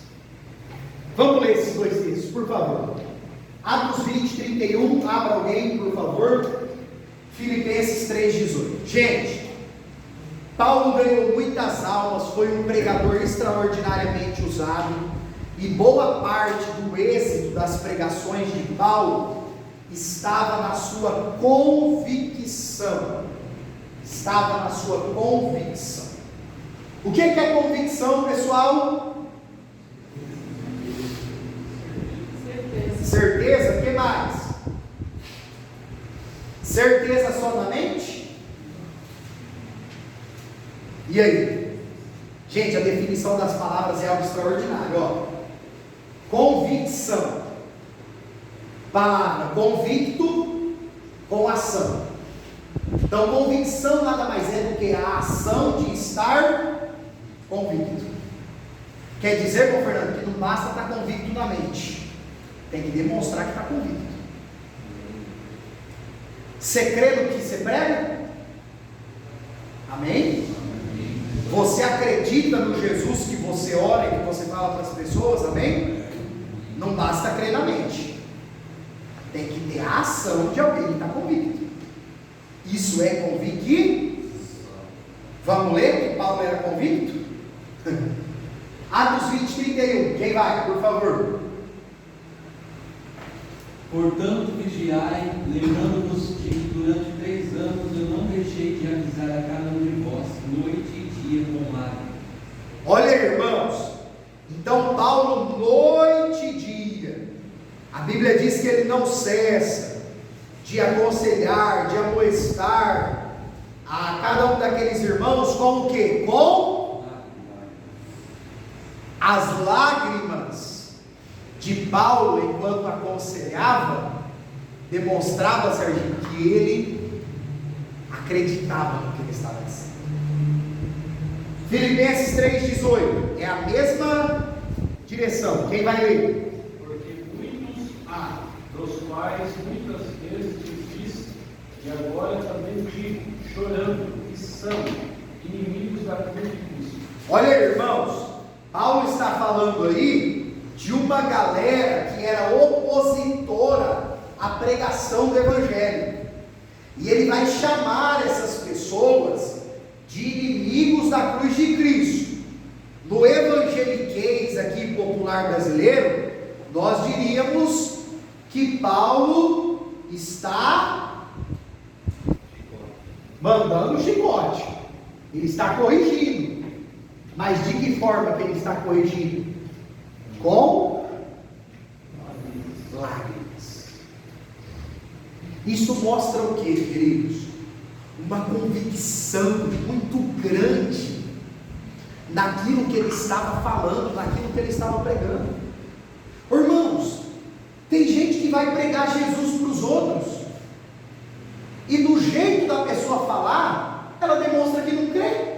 Vamos ler esses dois textos, por favor. Atos 20, 31, abra alguém, por favor. Filipenses 3,18. Gente, Paulo ganhou muitas almas, foi um pregador extraordinariamente usado, e boa parte do êxito das pregações de Paulo estava na sua convicção. Estava na sua convicção. O que é convicção, pessoal? Certeza, o que mais? Certeza só na mente? E aí? Gente, a definição das palavras é algo extraordinário, ó. Convicção. Palavra convicto com ação. Então, convicção nada mais é do que a ação de estar convicto. Quer dizer, meu Fernando, que não basta estar convicto na mente. Tem que demonstrar que está convicto. Você crê no que você prega? Amém? Você acredita no Jesus que você ora e que você fala para as pessoas? Amém? Não basta crer na mente. Tem que ter a ação de alguém que está convicto. Isso é convicto? Vamos ler que Paulo era convicto? Atos 20, 31. Quem vai, por favor? Portanto, vigiai, lembrando-vos de que durante 3 anos eu não deixei de avisar a cada um de vós, noite e dia com lágrimas. Olha, irmãos, então Paulo, noite e dia, a Bíblia diz que ele não cessa de aconselhar, de amoestar a cada um daqueles irmãos com o quê? Com as lágrimas de Paulo, enquanto aconselhava, demonstrava, Serginho, que ele acreditava no que ele estava dizendo. Filipenses 3,18, é a mesma direção. Quem vai ler? Porque muitos há, dos quais muitas vezes te disse, e agora também digo, chorando, que são inimigos da cruz de Cristo. Olha, irmãos, Paulo está falando aí de uma galera que era opositora à pregação do Evangelho, e ele vai chamar essas pessoas de inimigos da cruz de Cristo. No evangeliquez aqui popular brasileiro, nós diríamos que Paulo está mandando chicote, ele está corrigindo. Mas de que forma que ele está corrigindo? Com lágrimas. Isso mostra o que, queridos? Uma convicção muito grande naquilo que ele estava falando, naquilo que ele estava pregando. Irmãos, tem gente que vai pregar Jesus para os outros, e do jeito da pessoa falar, ela demonstra que não crê.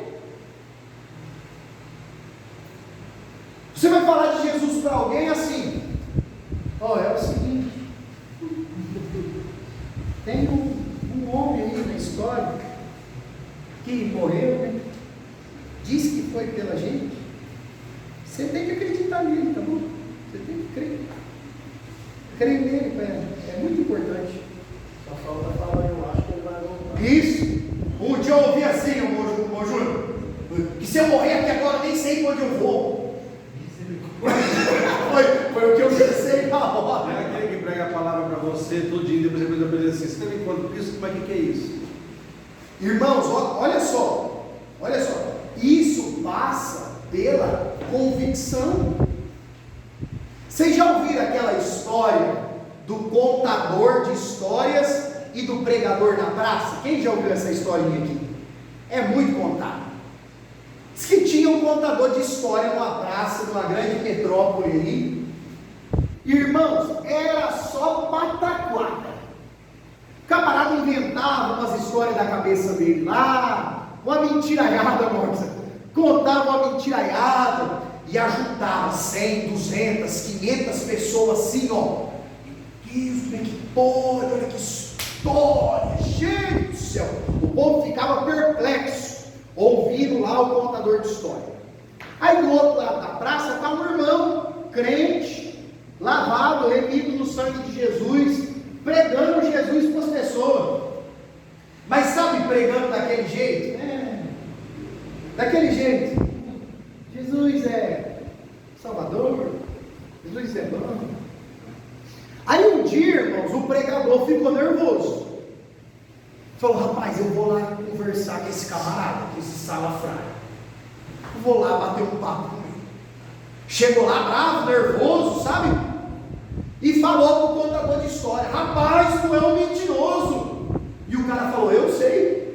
Você vai falar de Jesus para alguém assim: ó, é o seguinte, tem um homem aí na história que morreu, né? Diz que foi pela gente. Você tem que acreditar nele, tá bom? Você tem que crer. Crer nele, é muito importante. Só falta falar, eu acho que ele vai voltar. Isso. Um dia eu ouvi assim, ô Júnior, que se eu morrer aqui agora, nem sei onde eu vou. Foi o que eu pensei na hora. É aquele que prega a palavra para você todo dia, depois ele diz assim: você tem enquanto Cristo, como é que é isso? Irmãos, olha só. Isso passa pela convicção. Vocês já ouviram aquela história do contador de histórias e do pregador na praça? Quem já ouviu essa historinha aqui? É muito contado. Diz que tinha um contador de história numa praça, numa grande metrópole ali. Irmãos, era só pataquada. O camarada inventava umas histórias da cabeça dele lá, uma mentiraiada, moça. Contava uma mentiraiada e ajudava 100, 200, 500 pessoas assim, ó. Meu Deus, como é que pode? Olha que história, gente do céu. O povo ficava perplexo, ouvindo lá o contador de história. Aí do outro lado da praça está um irmão, crente, lavado, remido no sangue de Jesus, pregando Jesus para as pessoas. Mas sabe, pregando daquele jeito? Daquele jeito. Jesus é Salvador, Jesus é bom. Aí um dia, irmãos, o pregador ficou nervoso. Falou: rapaz, eu vou lá conversar com esse camarada, com esse salafrário. Eu vou lá bater um papo com ele. Chegou lá bravo, nervoso, sabe? E falou para o contador de história: rapaz, tu é um mentiroso. E o cara falou: eu sei.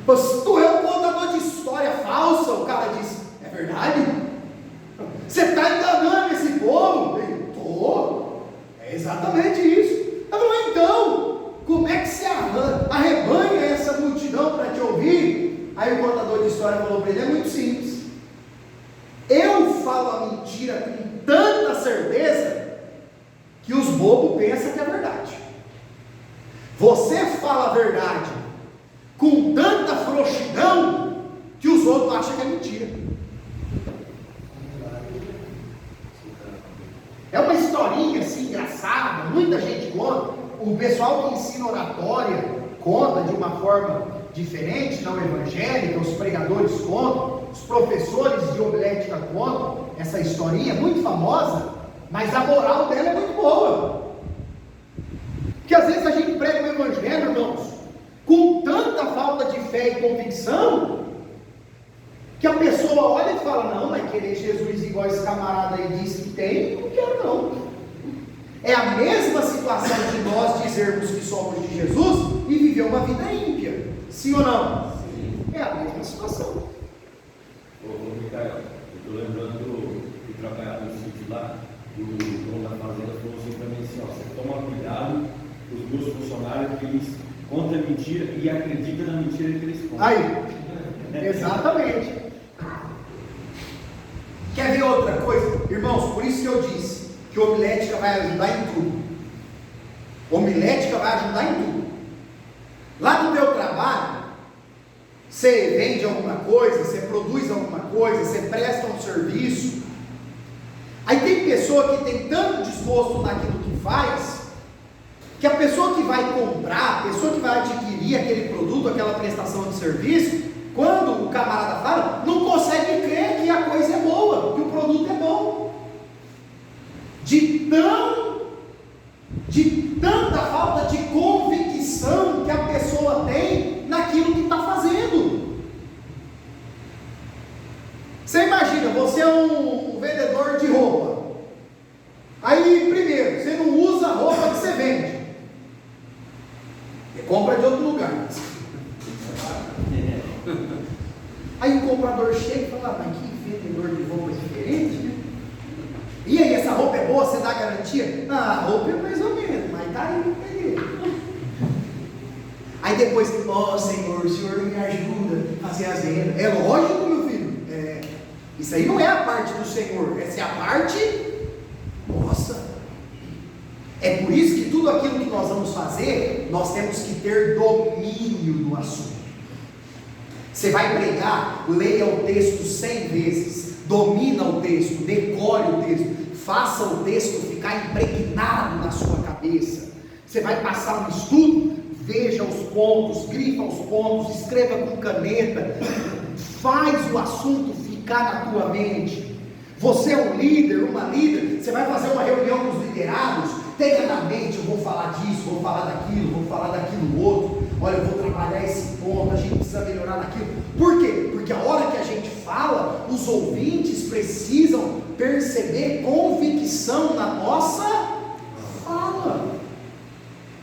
Mas tu é um contador de história falsa. O cara disse: é verdade? Você está enganando esse povo? Tô. É exatamente isso. Ele falou: então, como é que se arrebanha essa multidão para te ouvir? Aí o contador de história falou para ele: é muito simples. Eu falo a mentira com tanta certeza que os bobos pensam que é verdade. Você fala a verdade com tanta frouxidão que os outros acham que é mentira. É uma historinha assim engraçada, muita gente conta. O pessoal que ensina oratória conta de uma forma diferente, não evangélica. Os pregadores contam, os professores de homilética contam essa historinha, muito famosa, mas a moral dela é muito boa. Porque às vezes a gente prega o evangelho, irmãos, com tanta falta de fé e convicção, que a pessoa olha e fala: não, mas querer Jesus igual esse camarada aí disse que tem, não quero não. É a mesma situação de nós dizermos que somos de Jesus e viver uma vida ímpia, sim ou não? Sim. É a mesma situação. Ô Micael, eu estou lembrando que trabalhava no sítio lá, e o dono da fazenda falou assim para mim assim: ó, você toma cuidado com os meus funcionários, que eles contam mentira e acreditam na mentira que eles contam. Aí, exatamente. Quer ver outra coisa? Irmãos, por isso que eu disse que homilética vai ajudar em tudo. Homilética vai ajudar em tudo. Lá no teu trabalho, você vende alguma coisa, você produz alguma coisa, você presta um serviço. Aí tem pessoa que tem tanto desgosto naquilo que faz, que a pessoa que vai comprar, a pessoa que vai adquirir aquele produto, aquela prestação de serviço, quando o camarada fala, não consegue crer que a coisa é boa, que o produto é bom. De tanta falta de convicção que a pessoa tem naquilo que está fazendo. A roupa é mais ou menos, mas tá aí, entendeu? Aí depois, Senhor, o Senhor me ajuda a fazer as vendas. É lógico, meu filho. Isso aí não é a parte do Senhor, essa é a parte nossa. É por isso que tudo aquilo que nós vamos fazer, nós temos que ter domínio do assunto. Você vai pregar, leia o texto 100 vezes, domina o texto, decore o texto, faça o texto ficar impregnado na sua cabeça. Você vai passar um estudo, veja os pontos, grifa os pontos, escreva com caneta, faz o assunto ficar na tua mente. Você é um líder, uma líder, você vai fazer uma reunião com os liderados, tenha na mente, eu vou falar disso, vou falar daquilo outro, olha, eu vou trabalhar esse ponto, a gente precisa melhorar naquilo. Por quê? Porque a hora que a gente fala, os ouvintes precisam perceber convicção na nossa fala,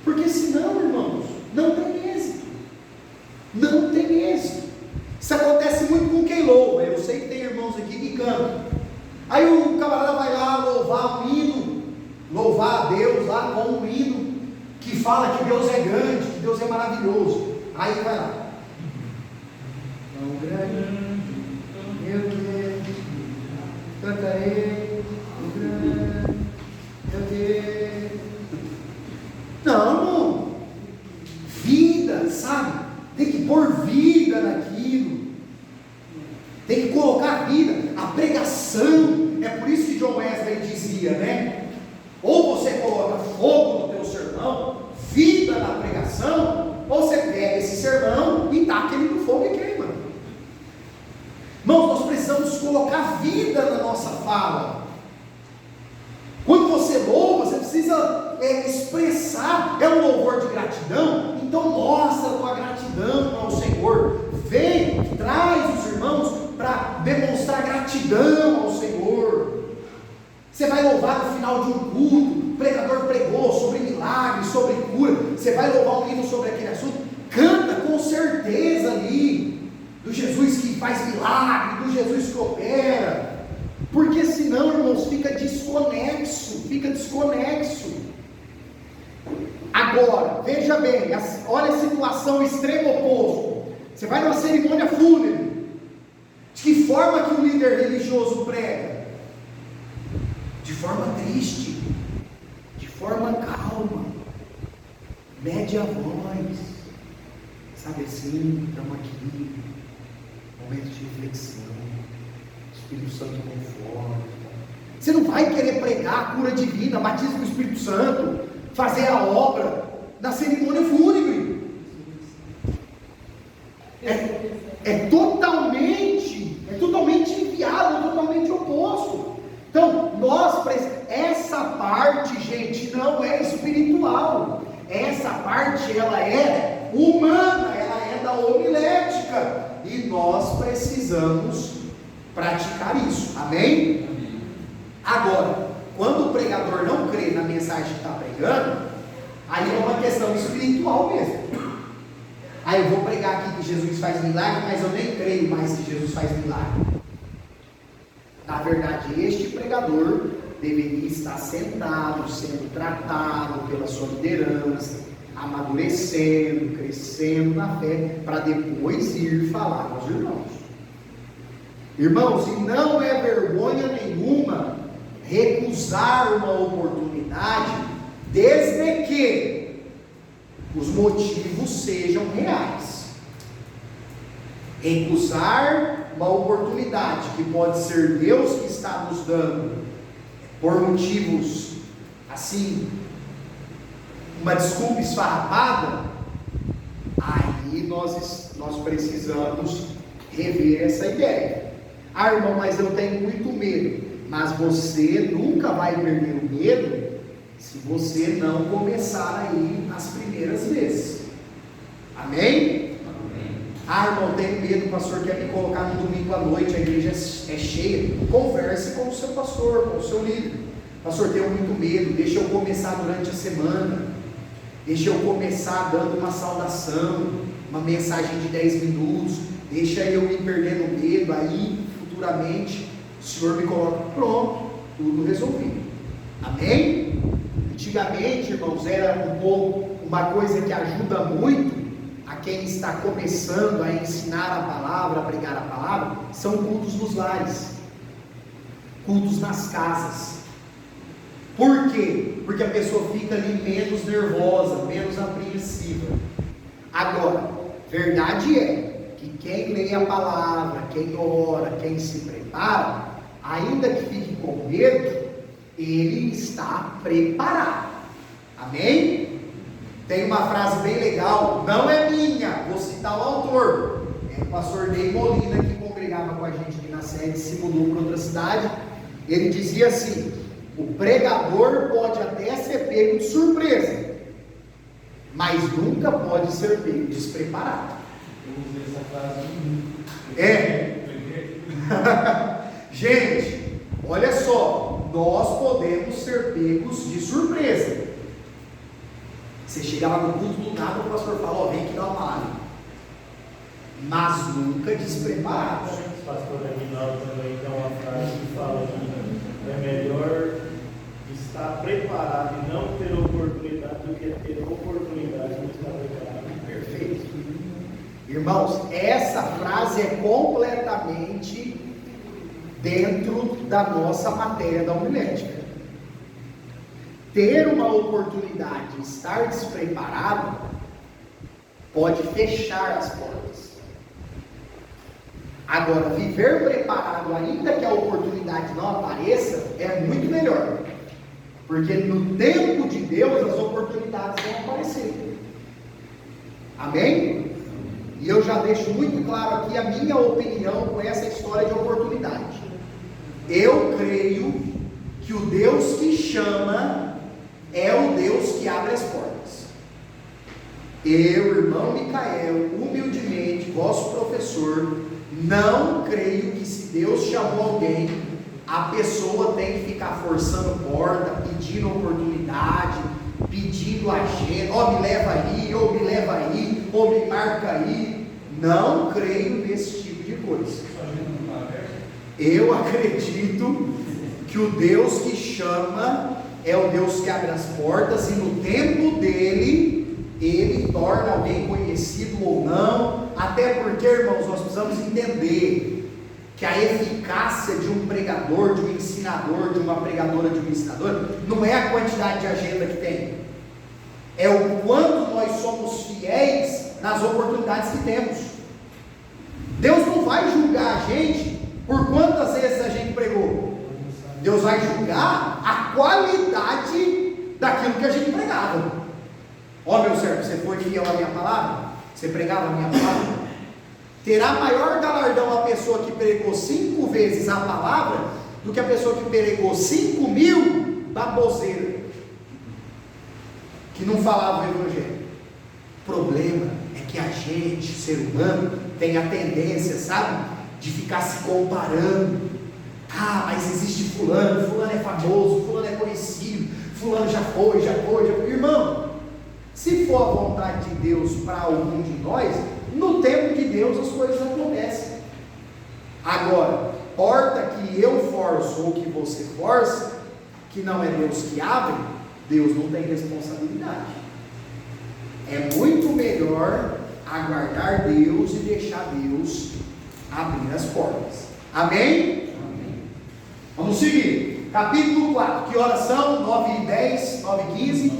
porque senão, irmãos, não tem êxito. Não tem êxito. Isso acontece muito com quem louva. Eu sei que tem irmãos aqui que cantam. Aí o camarada vai lá louvar um hino, louvar a Deus lá com um hino que fala que Deus é grande, que Deus é maravilhoso. Aí vai lá. Tão grande, eu quero, cantarei, tão grande, eu quero. Não, irmão. Vida, sabe? Tem que pôr vida naquilo. Tem que colocar vida. A pregação, é por isso que John Wesley dizia, né? Ou você coloca fogo no teu sermão, vida na pregação, ou você pega esse sermão e taca ele no fogo e queima. Irmãos, nós precisamos colocar vida na nossa fala. Quando você louva, você precisa expressar, é um louvor de gratidão, então mostra a tua gratidão ao Senhor, vem, traz os irmãos para demonstrar gratidão ao Senhor. Você vai louvar no final de um culto, o pregador pregou sobre milagres, sobre cura, você vai louvar um hino sobre aquele assunto, canta com certeza ali, do Jesus que faz milagre, do Jesus que opera, porque senão, irmãos, fica desconexo. Agora, veja bem, olha a situação extremo oposto. Você vai numa cerimônia fúnebre, de que forma que o líder religioso prega? De forma triste, de forma calma, mede a voz, sabe assim, estamos aqui, momento de reflexão, Espírito Santo conforta. Você não vai querer pregar a cura divina, batismo do Espírito Santo, fazer a obra na cerimônia fúnebre. É totalmente inviável, totalmente oposto. Então, essa parte, gente, não é espiritual. Essa parte, ela é humana, ela é da homilética. E nós precisamos praticar isso. Amém? Agora, quando o pregador não crê na mensagem que está pregando, aí é uma questão espiritual mesmo. Aí eu vou pregar aqui que Jesus faz milagre, mas eu nem creio mais que Jesus faz milagre. Na verdade, este pregador deveria estar sentado, sendo tratado pela sua liderança, amadurecendo, crescendo na fé, para depois ir falar com os irmãos. Irmãos, e não é vergonha nenhuma recusar uma oportunidade, desde que os motivos sejam reais. Recusar uma oportunidade que pode ser Deus que está nos dando, por motivos assim, uma desculpa esfarrapada, aí nós precisamos rever essa ideia. Ah, irmão, mas eu tenho muito medo. Mas você nunca vai perder o medo se você não começar aí as primeiras vezes. Amém? Ah, irmão, tenho medo, o pastor quer me colocar no domingo à noite, a igreja é cheia. Converse com o seu pastor, com o seu líder. Pastor, tenho muito medo, deixa eu começar durante a semana. Deixa eu começar dando uma saudação, uma mensagem de 10 minutos. Deixa eu me perder no medo, aí futuramente o Senhor me coloca, pronto, tudo resolvido. Amém? Antigamente, irmãos, era uma coisa que ajuda muito a quem está começando a ensinar a palavra, a pregar a palavra, são cultos nos lares, cultos nas casas. Por quê? Porque a pessoa fica ali menos nervosa, menos apreensiva. Agora, verdade é que quem lê a palavra, quem ora, quem se prepara, ainda que fique com medo, ele está preparado. Amém? Tem uma frase bem legal, não é minha, vou citar o autor. É o pastor Ney Molina, que congregava com a gente aqui na sede, se mudou para outra cidade. Ele dizia assim: o pregador pode até ser pego de surpresa, mas nunca pode ser pego despreparado. Eu usei essa frase. Gente, olha só, nós podemos ser pegos de surpresa. Você chega lá no culto do nada, o pastor fala: ó, vem aqui dar uma palavra, mas nunca despreparados. O pastor Aguinaldo também tem uma frase que fala que é melhor estar preparado e não ter oportunidade do que ter oportunidade e não estar preparado. Perfeito. Irmãos, essa frase é completamente dentro da nossa matéria da homilética. Ter uma oportunidade de estar despreparado pode fechar as portas. Agora, viver preparado, ainda que a oportunidade não apareça, é muito melhor. Porque no tempo de Deus as oportunidades vão aparecer. Amém? E eu já deixo muito claro aqui a minha opinião com essa história de oportunidade. Eu creio que o Deus que chama é o Deus que abre as portas. Eu, irmão Micael, humildemente, vosso professor, não creio que se Deus chamou alguém, a pessoa tem que ficar forçando porta, pedindo oportunidade, pedindo agenda, ó, me leva aí, ou me leva aí, ou me marca aí. Não creio nesse tipo de coisa. Eu acredito que o Deus que chama é o Deus que abre as portas, e no tempo dele, ele torna alguém conhecido ou não. Até porque, irmãos, nós precisamos entender que a eficácia de um pregador, de um ensinador, de uma pregadora, de um ensinador, não é a quantidade de agenda que tem, é o quanto nós somos fiéis nas oportunidades que temos. Deus não vai julgar a gente por quantas vezes a gente pregou. Deus vai julgar a qualidade daquilo que a gente pregava. Ó, meu servo, você foi fiel à minha palavra? Você pregava a minha palavra? Terá maior galardão a pessoa que pregou 5 vezes a palavra do que a pessoa que pregou 5.000 baboseira, que não falava o evangelho. O problema é que a gente, o ser humano, tem a tendência, sabe, de ficar se comparando. Ah, mas existe fulano, fulano é famoso, fulano é conhecido, fulano já foi. Irmão, se for a vontade de Deus para algum de nós, no tempo de Deus as coisas acontecem. Agora, porta que eu forço ou que você força, que não é Deus que abre, Deus não tem responsabilidade. É muito melhor aguardar Deus e deixar Deus abrir as portas. Amém? Vamos seguir. Capítulo 4. Que horas são? 9h10, 9h15.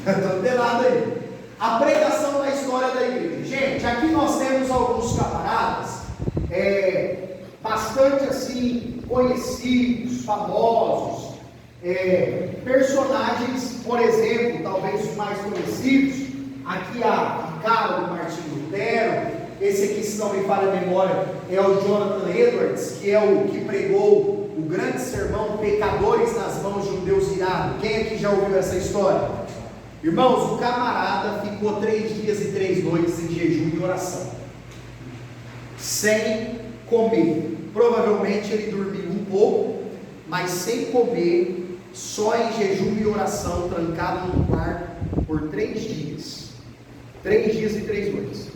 Estou delado aí. A pregação da história da igreja. Gente, aqui nós temos alguns camaradas bastante assim conhecidos, famosos, personagens, por exemplo, talvez os mais conhecidos. Aqui a cara do Martinho Lutero. Esse aqui, se não me falha a memória, é o Jonathan Edwards, que é o que pregou o grande sermão Pecadores nas mãos de um Deus irado. Quem aqui já ouviu essa história? Irmãos, o camarada ficou 3 dias e 3 noites em jejum e oração, sem comer. Provavelmente ele dormiu um pouco, mas sem comer, só em jejum e oração, trancado no quarto por 3 dias. 3 dias e 3 noites.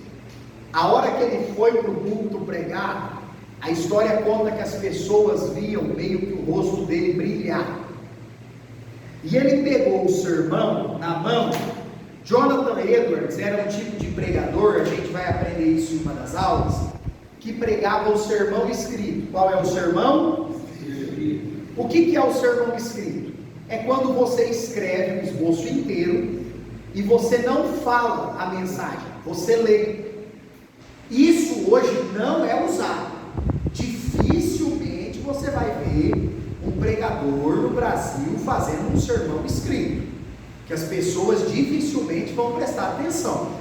A hora que ele foi para o culto pregar, a história conta que as pessoas viam meio que o rosto dele brilhar. E ele pegou o sermão na mão. Jonathan Edwards era um tipo de pregador, a gente vai aprender isso em uma das aulas, que pregava o sermão escrito. Qual é o sermão? O que é o sermão escrito? É quando você escreve o esboço inteiro e você não fala a mensagem, você lê. Isso hoje não é usado. Dificilmente você vai ver um pregador no Brasil fazendo um sermão escrito, que as pessoas dificilmente vão prestar atenção.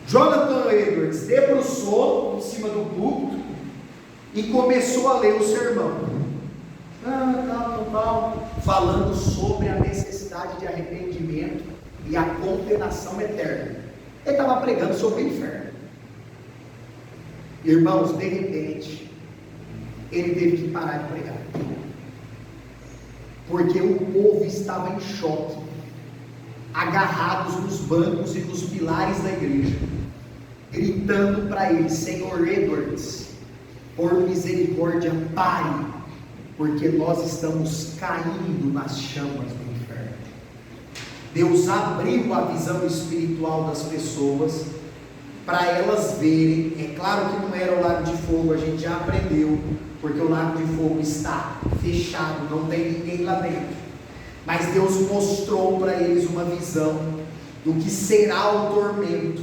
Jonathan Edwards debruçou em cima do púlpito e começou a ler o sermão, falando sobre a necessidade de arrependimento e a condenação eterna. Ele estava pregando sobre o inferno. Irmãos, de repente ele teve que parar de pregar, porque o povo estava em choque, agarrados nos bancos e nos pilares da igreja, gritando para ele: Senhor Edwards, por misericórdia, pare, porque nós estamos caindo nas chamas do inferno. Deus abriu a visão espiritual das pessoas para elas verem. É claro que não era o lago de fogo, a gente já aprendeu, porque o lago de fogo está fechado, não tem ninguém lá dentro. Mas Deus mostrou para eles uma visão do que será o tormento,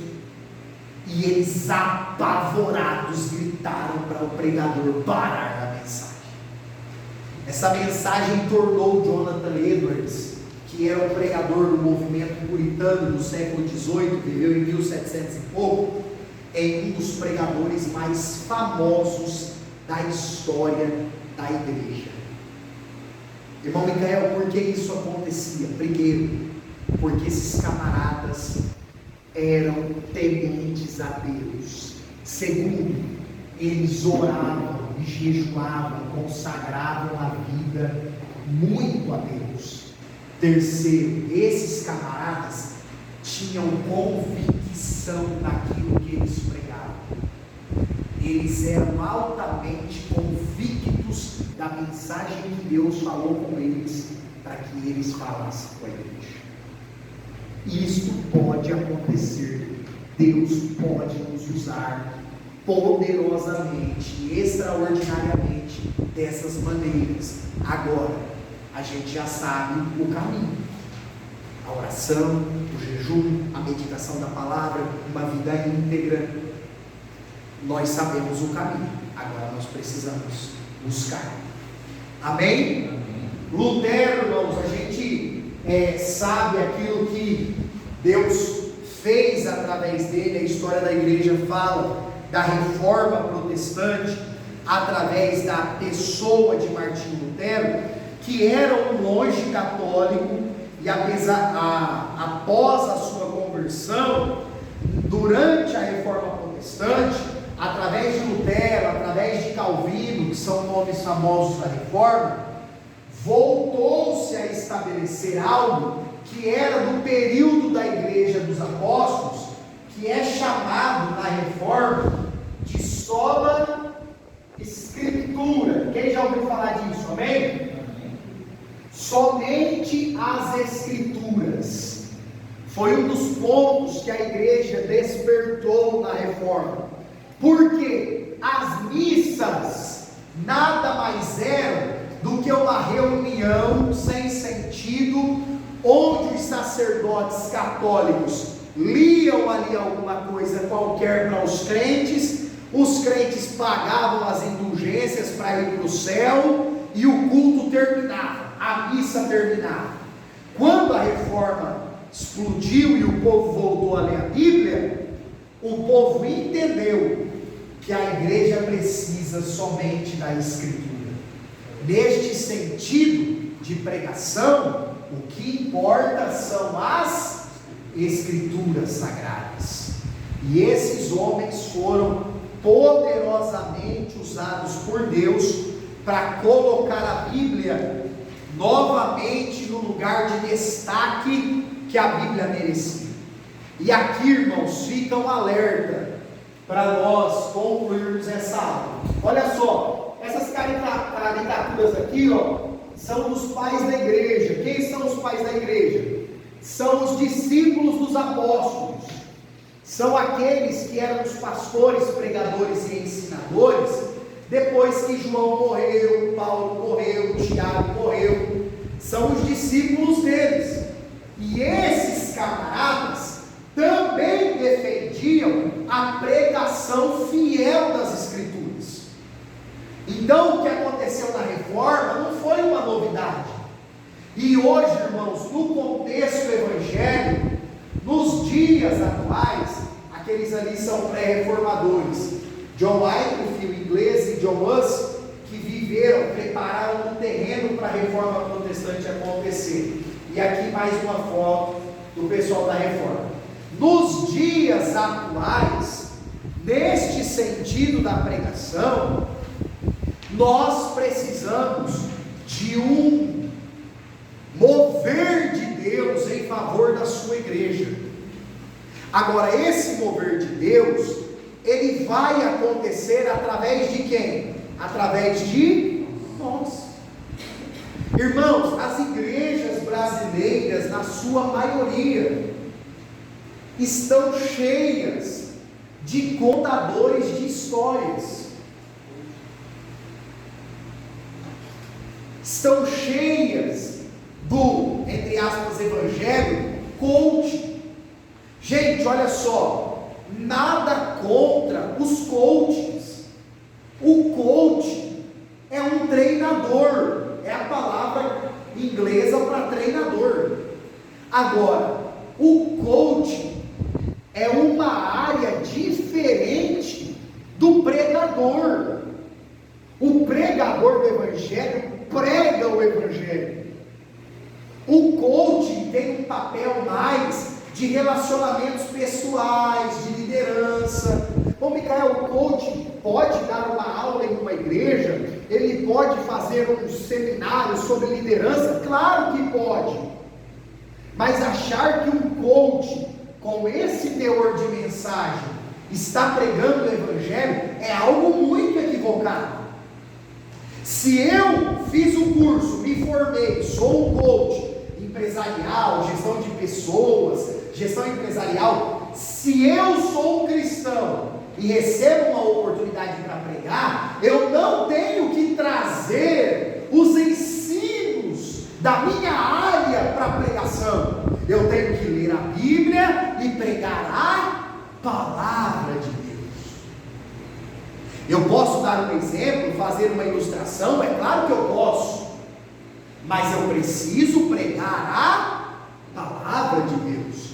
e eles, apavorados, gritaram para o pregador parar a mensagem. Essa mensagem tornou Jonathan Edwards, que era um pregador do movimento puritano do século XVIII, viveu em 1700 e pouco, em um dos pregadores mais famosos da história da igreja. Irmão Micael, por que isso acontecia? Primeiro, porque esses camaradas eram tementes a Deus. Segundo, eles oravam, jejuavam, consagravam a vida muito a Deus. Terceiro, esses camaradas tinham convicção daquilo que eles pregavam. Eles eram altamente convictos da mensagem que Deus falou com eles, para que eles falassem com a igreja. Isto pode acontecer. Deus pode nos usar poderosamente, extraordinariamente, dessas maneiras. Agora, a gente já sabe o caminho: a oração, o jejum, a meditação da palavra, uma vida íntegra. Nós sabemos o caminho, agora nós precisamos buscar. Amém? Amém. Lutero, irmãos, a gente sabe aquilo que Deus fez através dele. A história da igreja fala da reforma protestante através da pessoa de Martinho Lutero, que era um monge católico, e após a sua conversão, durante a reforma protestante, através de Lutero, através de Calvino, que são nomes famosos da reforma, voltou-se a estabelecer algo que era do período da igreja dos apóstolos, que é chamado na reforma de sola escritura. Quem já ouviu falar disso? Amém? Somente as escrituras. Foi um dos pontos que a igreja despertou na reforma. Porque as missas nada mais eram do que uma reunião sem sentido, onde os sacerdotes católicos liam ali alguma coisa qualquer para os crentes pagavam as indulgências para ir para o céu, e o culto terminava, a missa terminava. Quando a reforma explodiu e o povo voltou a ler a Bíblia, o povo entendeu que a igreja precisa somente da Escritura. Neste sentido de pregação, o que importa são as Escrituras sagradas. E esses homens foram poderosamente usados por Deus para colocar a Bíblia novamente no lugar de destaque que a Bíblia merecia. E aqui, irmãos, fica um alerta para nós concluirmos essa aula. Olha só, essas caricaturas aqui, são os pais da igreja. Quem são os pais da igreja? São os discípulos dos apóstolos. São aqueles que eram os pastores, pregadores e ensinadores, depois que João morreu, Paulo morreu, Tiago morreu. São os discípulos deles. E esses camaradas também defendiam a pregação fiel das Escrituras. Então, o que aconteceu na Reforma não foi uma novidade. E hoje, irmãos, no contexto evangélico, nos dias atuais, aqueles ali são pré-reformadores, John Wycliffe, o inglês, e John Huss, que viveram, prepararam um terreno para a reforma protestante acontecer. E aqui mais uma foto do pessoal da reforma. Nos dias atuais, neste sentido da pregação, nós precisamos de um mover de Deus em favor da sua igreja. Agora, esse mover de Deus, ele vai acontecer através de quem? Através de nós. Irmãos, as igrejas brasileiras, na sua maioria, estão cheias de contadores de histórias. Estão cheias do, entre aspas, evangelho coach. Gente, olha só, nada contra os coaches. O coach é um treinador, é a palavra inglesa para treinador. Agora, o coach é uma área diferente do pregador. O pregador do evangelho prega o evangelho. O coach tem um papel mais de relacionamentos pessoais, de liderança. Bom, Micael, o coach pode dar uma aula em uma igreja, ele pode fazer um seminário sobre liderança? Claro que pode. Mas achar que um coach com esse teor de mensagem está pregando o evangelho é algo muito equivocado. Se eu fiz o curso, me formei, sou um coach empresarial, gestão de pessoas, gestão empresarial, se eu sou um cristão e recebo uma oportunidade para pregar, eu não tenho que trazer os ensinos da minha área para a pregação. Eu tenho que ler a Bíblia e pregar a palavra de Deus. Eu posso dar um exemplo, fazer uma ilustração, é claro que eu posso, mas eu preciso pregar a palavra de Deus.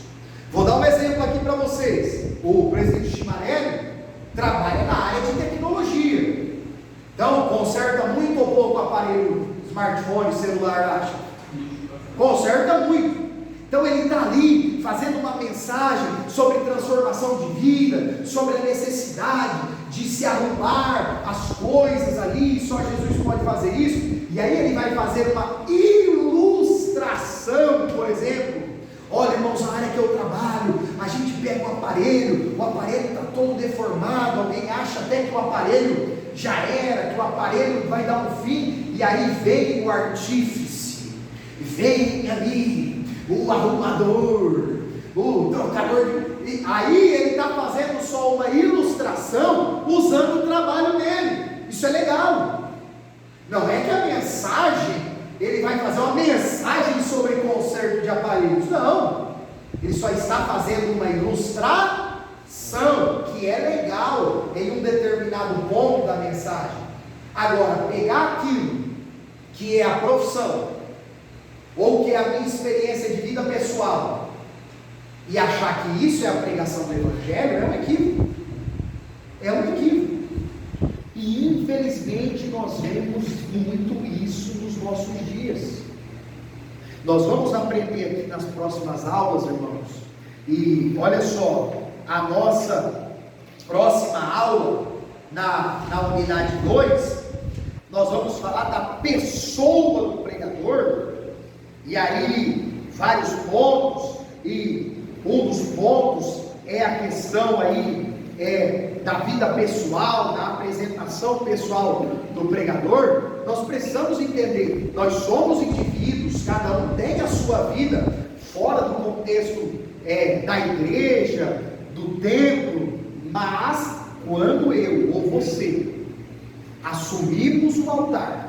Vou dar um exemplo aqui para vocês. O presidente Chimarelli trabalha na área de tecnologia, então conserta muito ou pouco aparelho, smartphone, celular, acha? Conserta muito. Então ele está ali fazendo uma mensagem sobre transformação de vida, sobre a necessidade de se arrumar as coisas ali, só Jesus pode fazer isso. E aí ele vai fazer uma ilustração, por exemplo. Olha, irmãos, na área que eu trabalho, a gente pega o aparelho está todo deformado, alguém acha até que o aparelho já era, que o aparelho vai dar um fim, e aí vem o artífice, vem ali o arrumador, o trocador, aí ele está fazendo só uma ilustração, usando o trabalho dele. Isso é legal. Não é que a mensagem, ele vai fazer uma mensagem sobre conserto de aparelhos, não, ele só está fazendo uma ilustração, que é legal em um determinado ponto da mensagem. Agora, pegar aquilo que é a profissão, ou que é a minha experiência de vida pessoal, e achar que isso é a pregação do evangelho, é um equívoco. É um equívoco. E infelizmente nós vemos muito isso nos nossos dias. Nós vamos aprender aqui nas próximas aulas, irmãos, e olha só, a nossa próxima aula, na unidade 2, nós vamos falar da pessoa do pregador, e aí vários pontos, e um dos pontos é a questão aí, da vida pessoal, da apresentação pessoal do pregador, nós precisamos entender, nós somos indivíduos, cada um tem a sua vida fora do contexto da igreja, do templo, mas quando eu ou você assumimos o altar,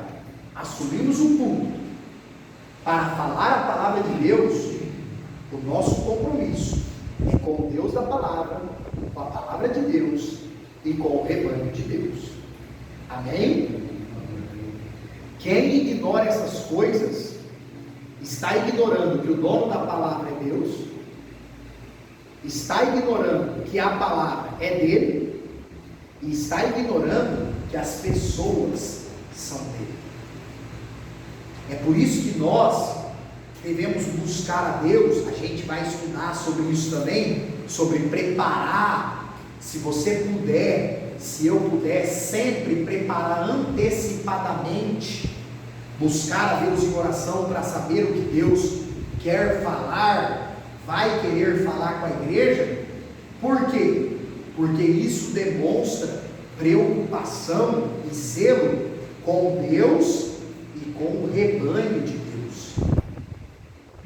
assumimos o culto para falar a palavra de Deus, o nosso compromisso é com o Deus da palavra, com a palavra de Deus e com o rebanho de Deus. Amém? Quem ignora essas coisas está ignorando que o dono da palavra é Deus, está ignorando que a palavra é dele e está ignorando que as pessoas são dele. É por isso que nós devemos buscar a Deus. A gente vai estudar sobre isso também, sobre preparar, se você puder, se eu puder, sempre preparar antecipadamente, buscar a Deus em oração para saber o que Deus quer falar, vai querer falar com a igreja. Por quê? Porque isso demonstra preocupação e zelo com Deus e com o rebanho de Deus.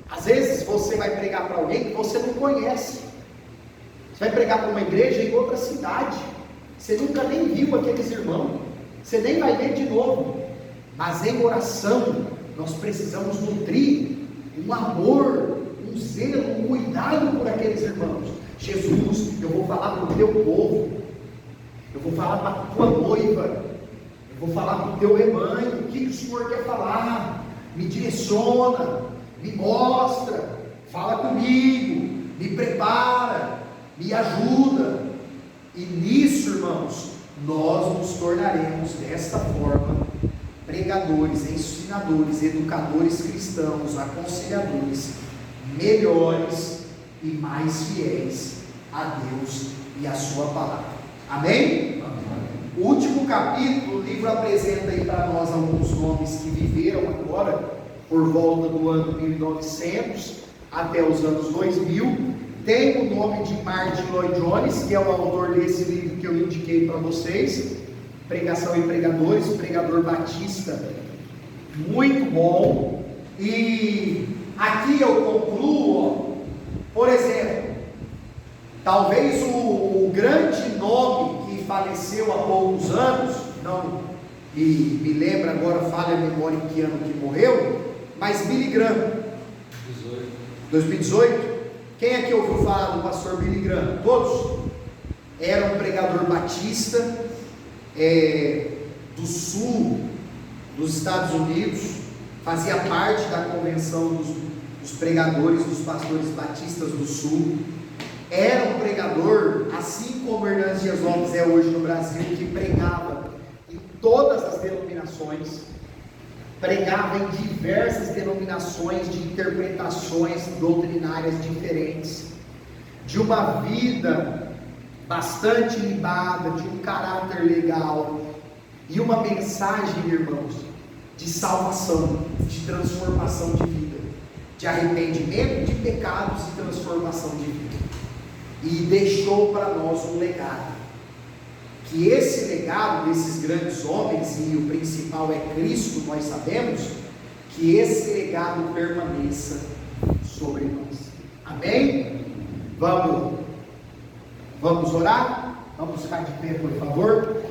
Às vezes você vai pregar para alguém que você não conhece, você vai pregar para uma igreja em outra cidade, você nunca nem viu aqueles irmãos, você nem vai ver de novo, mas em oração nós precisamos nutrir um amor, um zelo, um cuidado por aqueles irmãos. Jesus, eu vou falar para o teu povo, eu vou falar para a tua noiva, eu vou falar para o teu rebanho, o que o Senhor quer falar, me direciona, me mostra, fala comigo, me prepara, me ajuda. E nisso, irmãos, nós nos tornaremos desta forma pregadores, ensinadores, educadores cristãos, aconselhadores melhores e mais fiéis a Deus e a sua palavra. Amém? O último capítulo, o livro apresenta aí para nós alguns nomes que viveram agora por volta do ano 1900 até os anos 2000. Tem o nome de Martin Lloyd-Jones, que é o autor desse livro que eu indiquei para vocês, Pregação e Pregadores, pregador batista, muito bom. E aqui eu concluo, por exemplo, talvez o grande nome que faleceu há poucos anos, não me lembra agora, falha a memória em que ano que morreu, mas Billy Graham, 2018. Quem é que ouviu falar do pastor Billy Graham? Todos? Era um pregador batista do sul dos Estados Unidos, fazia parte da convenção dos pregadores, dos pastores batistas do sul. Era um pregador, assim como Hernandes Dias Lopes é hoje no Brasil, que pregava em todas as denominações, pregava em diversas denominações de interpretações doutrinárias diferentes, de uma vida bastante limada, de um caráter legal, e uma mensagem, irmãos, de salvação, de transformação de vida, de arrependimento de pecados e transformação de vida. E deixou para nós um legado, que esse legado desses grandes homens, e o principal é Cristo, nós sabemos, que esse legado permaneça sobre nós. Amém? Vamos orar? Vamos ficar de pé, por favor.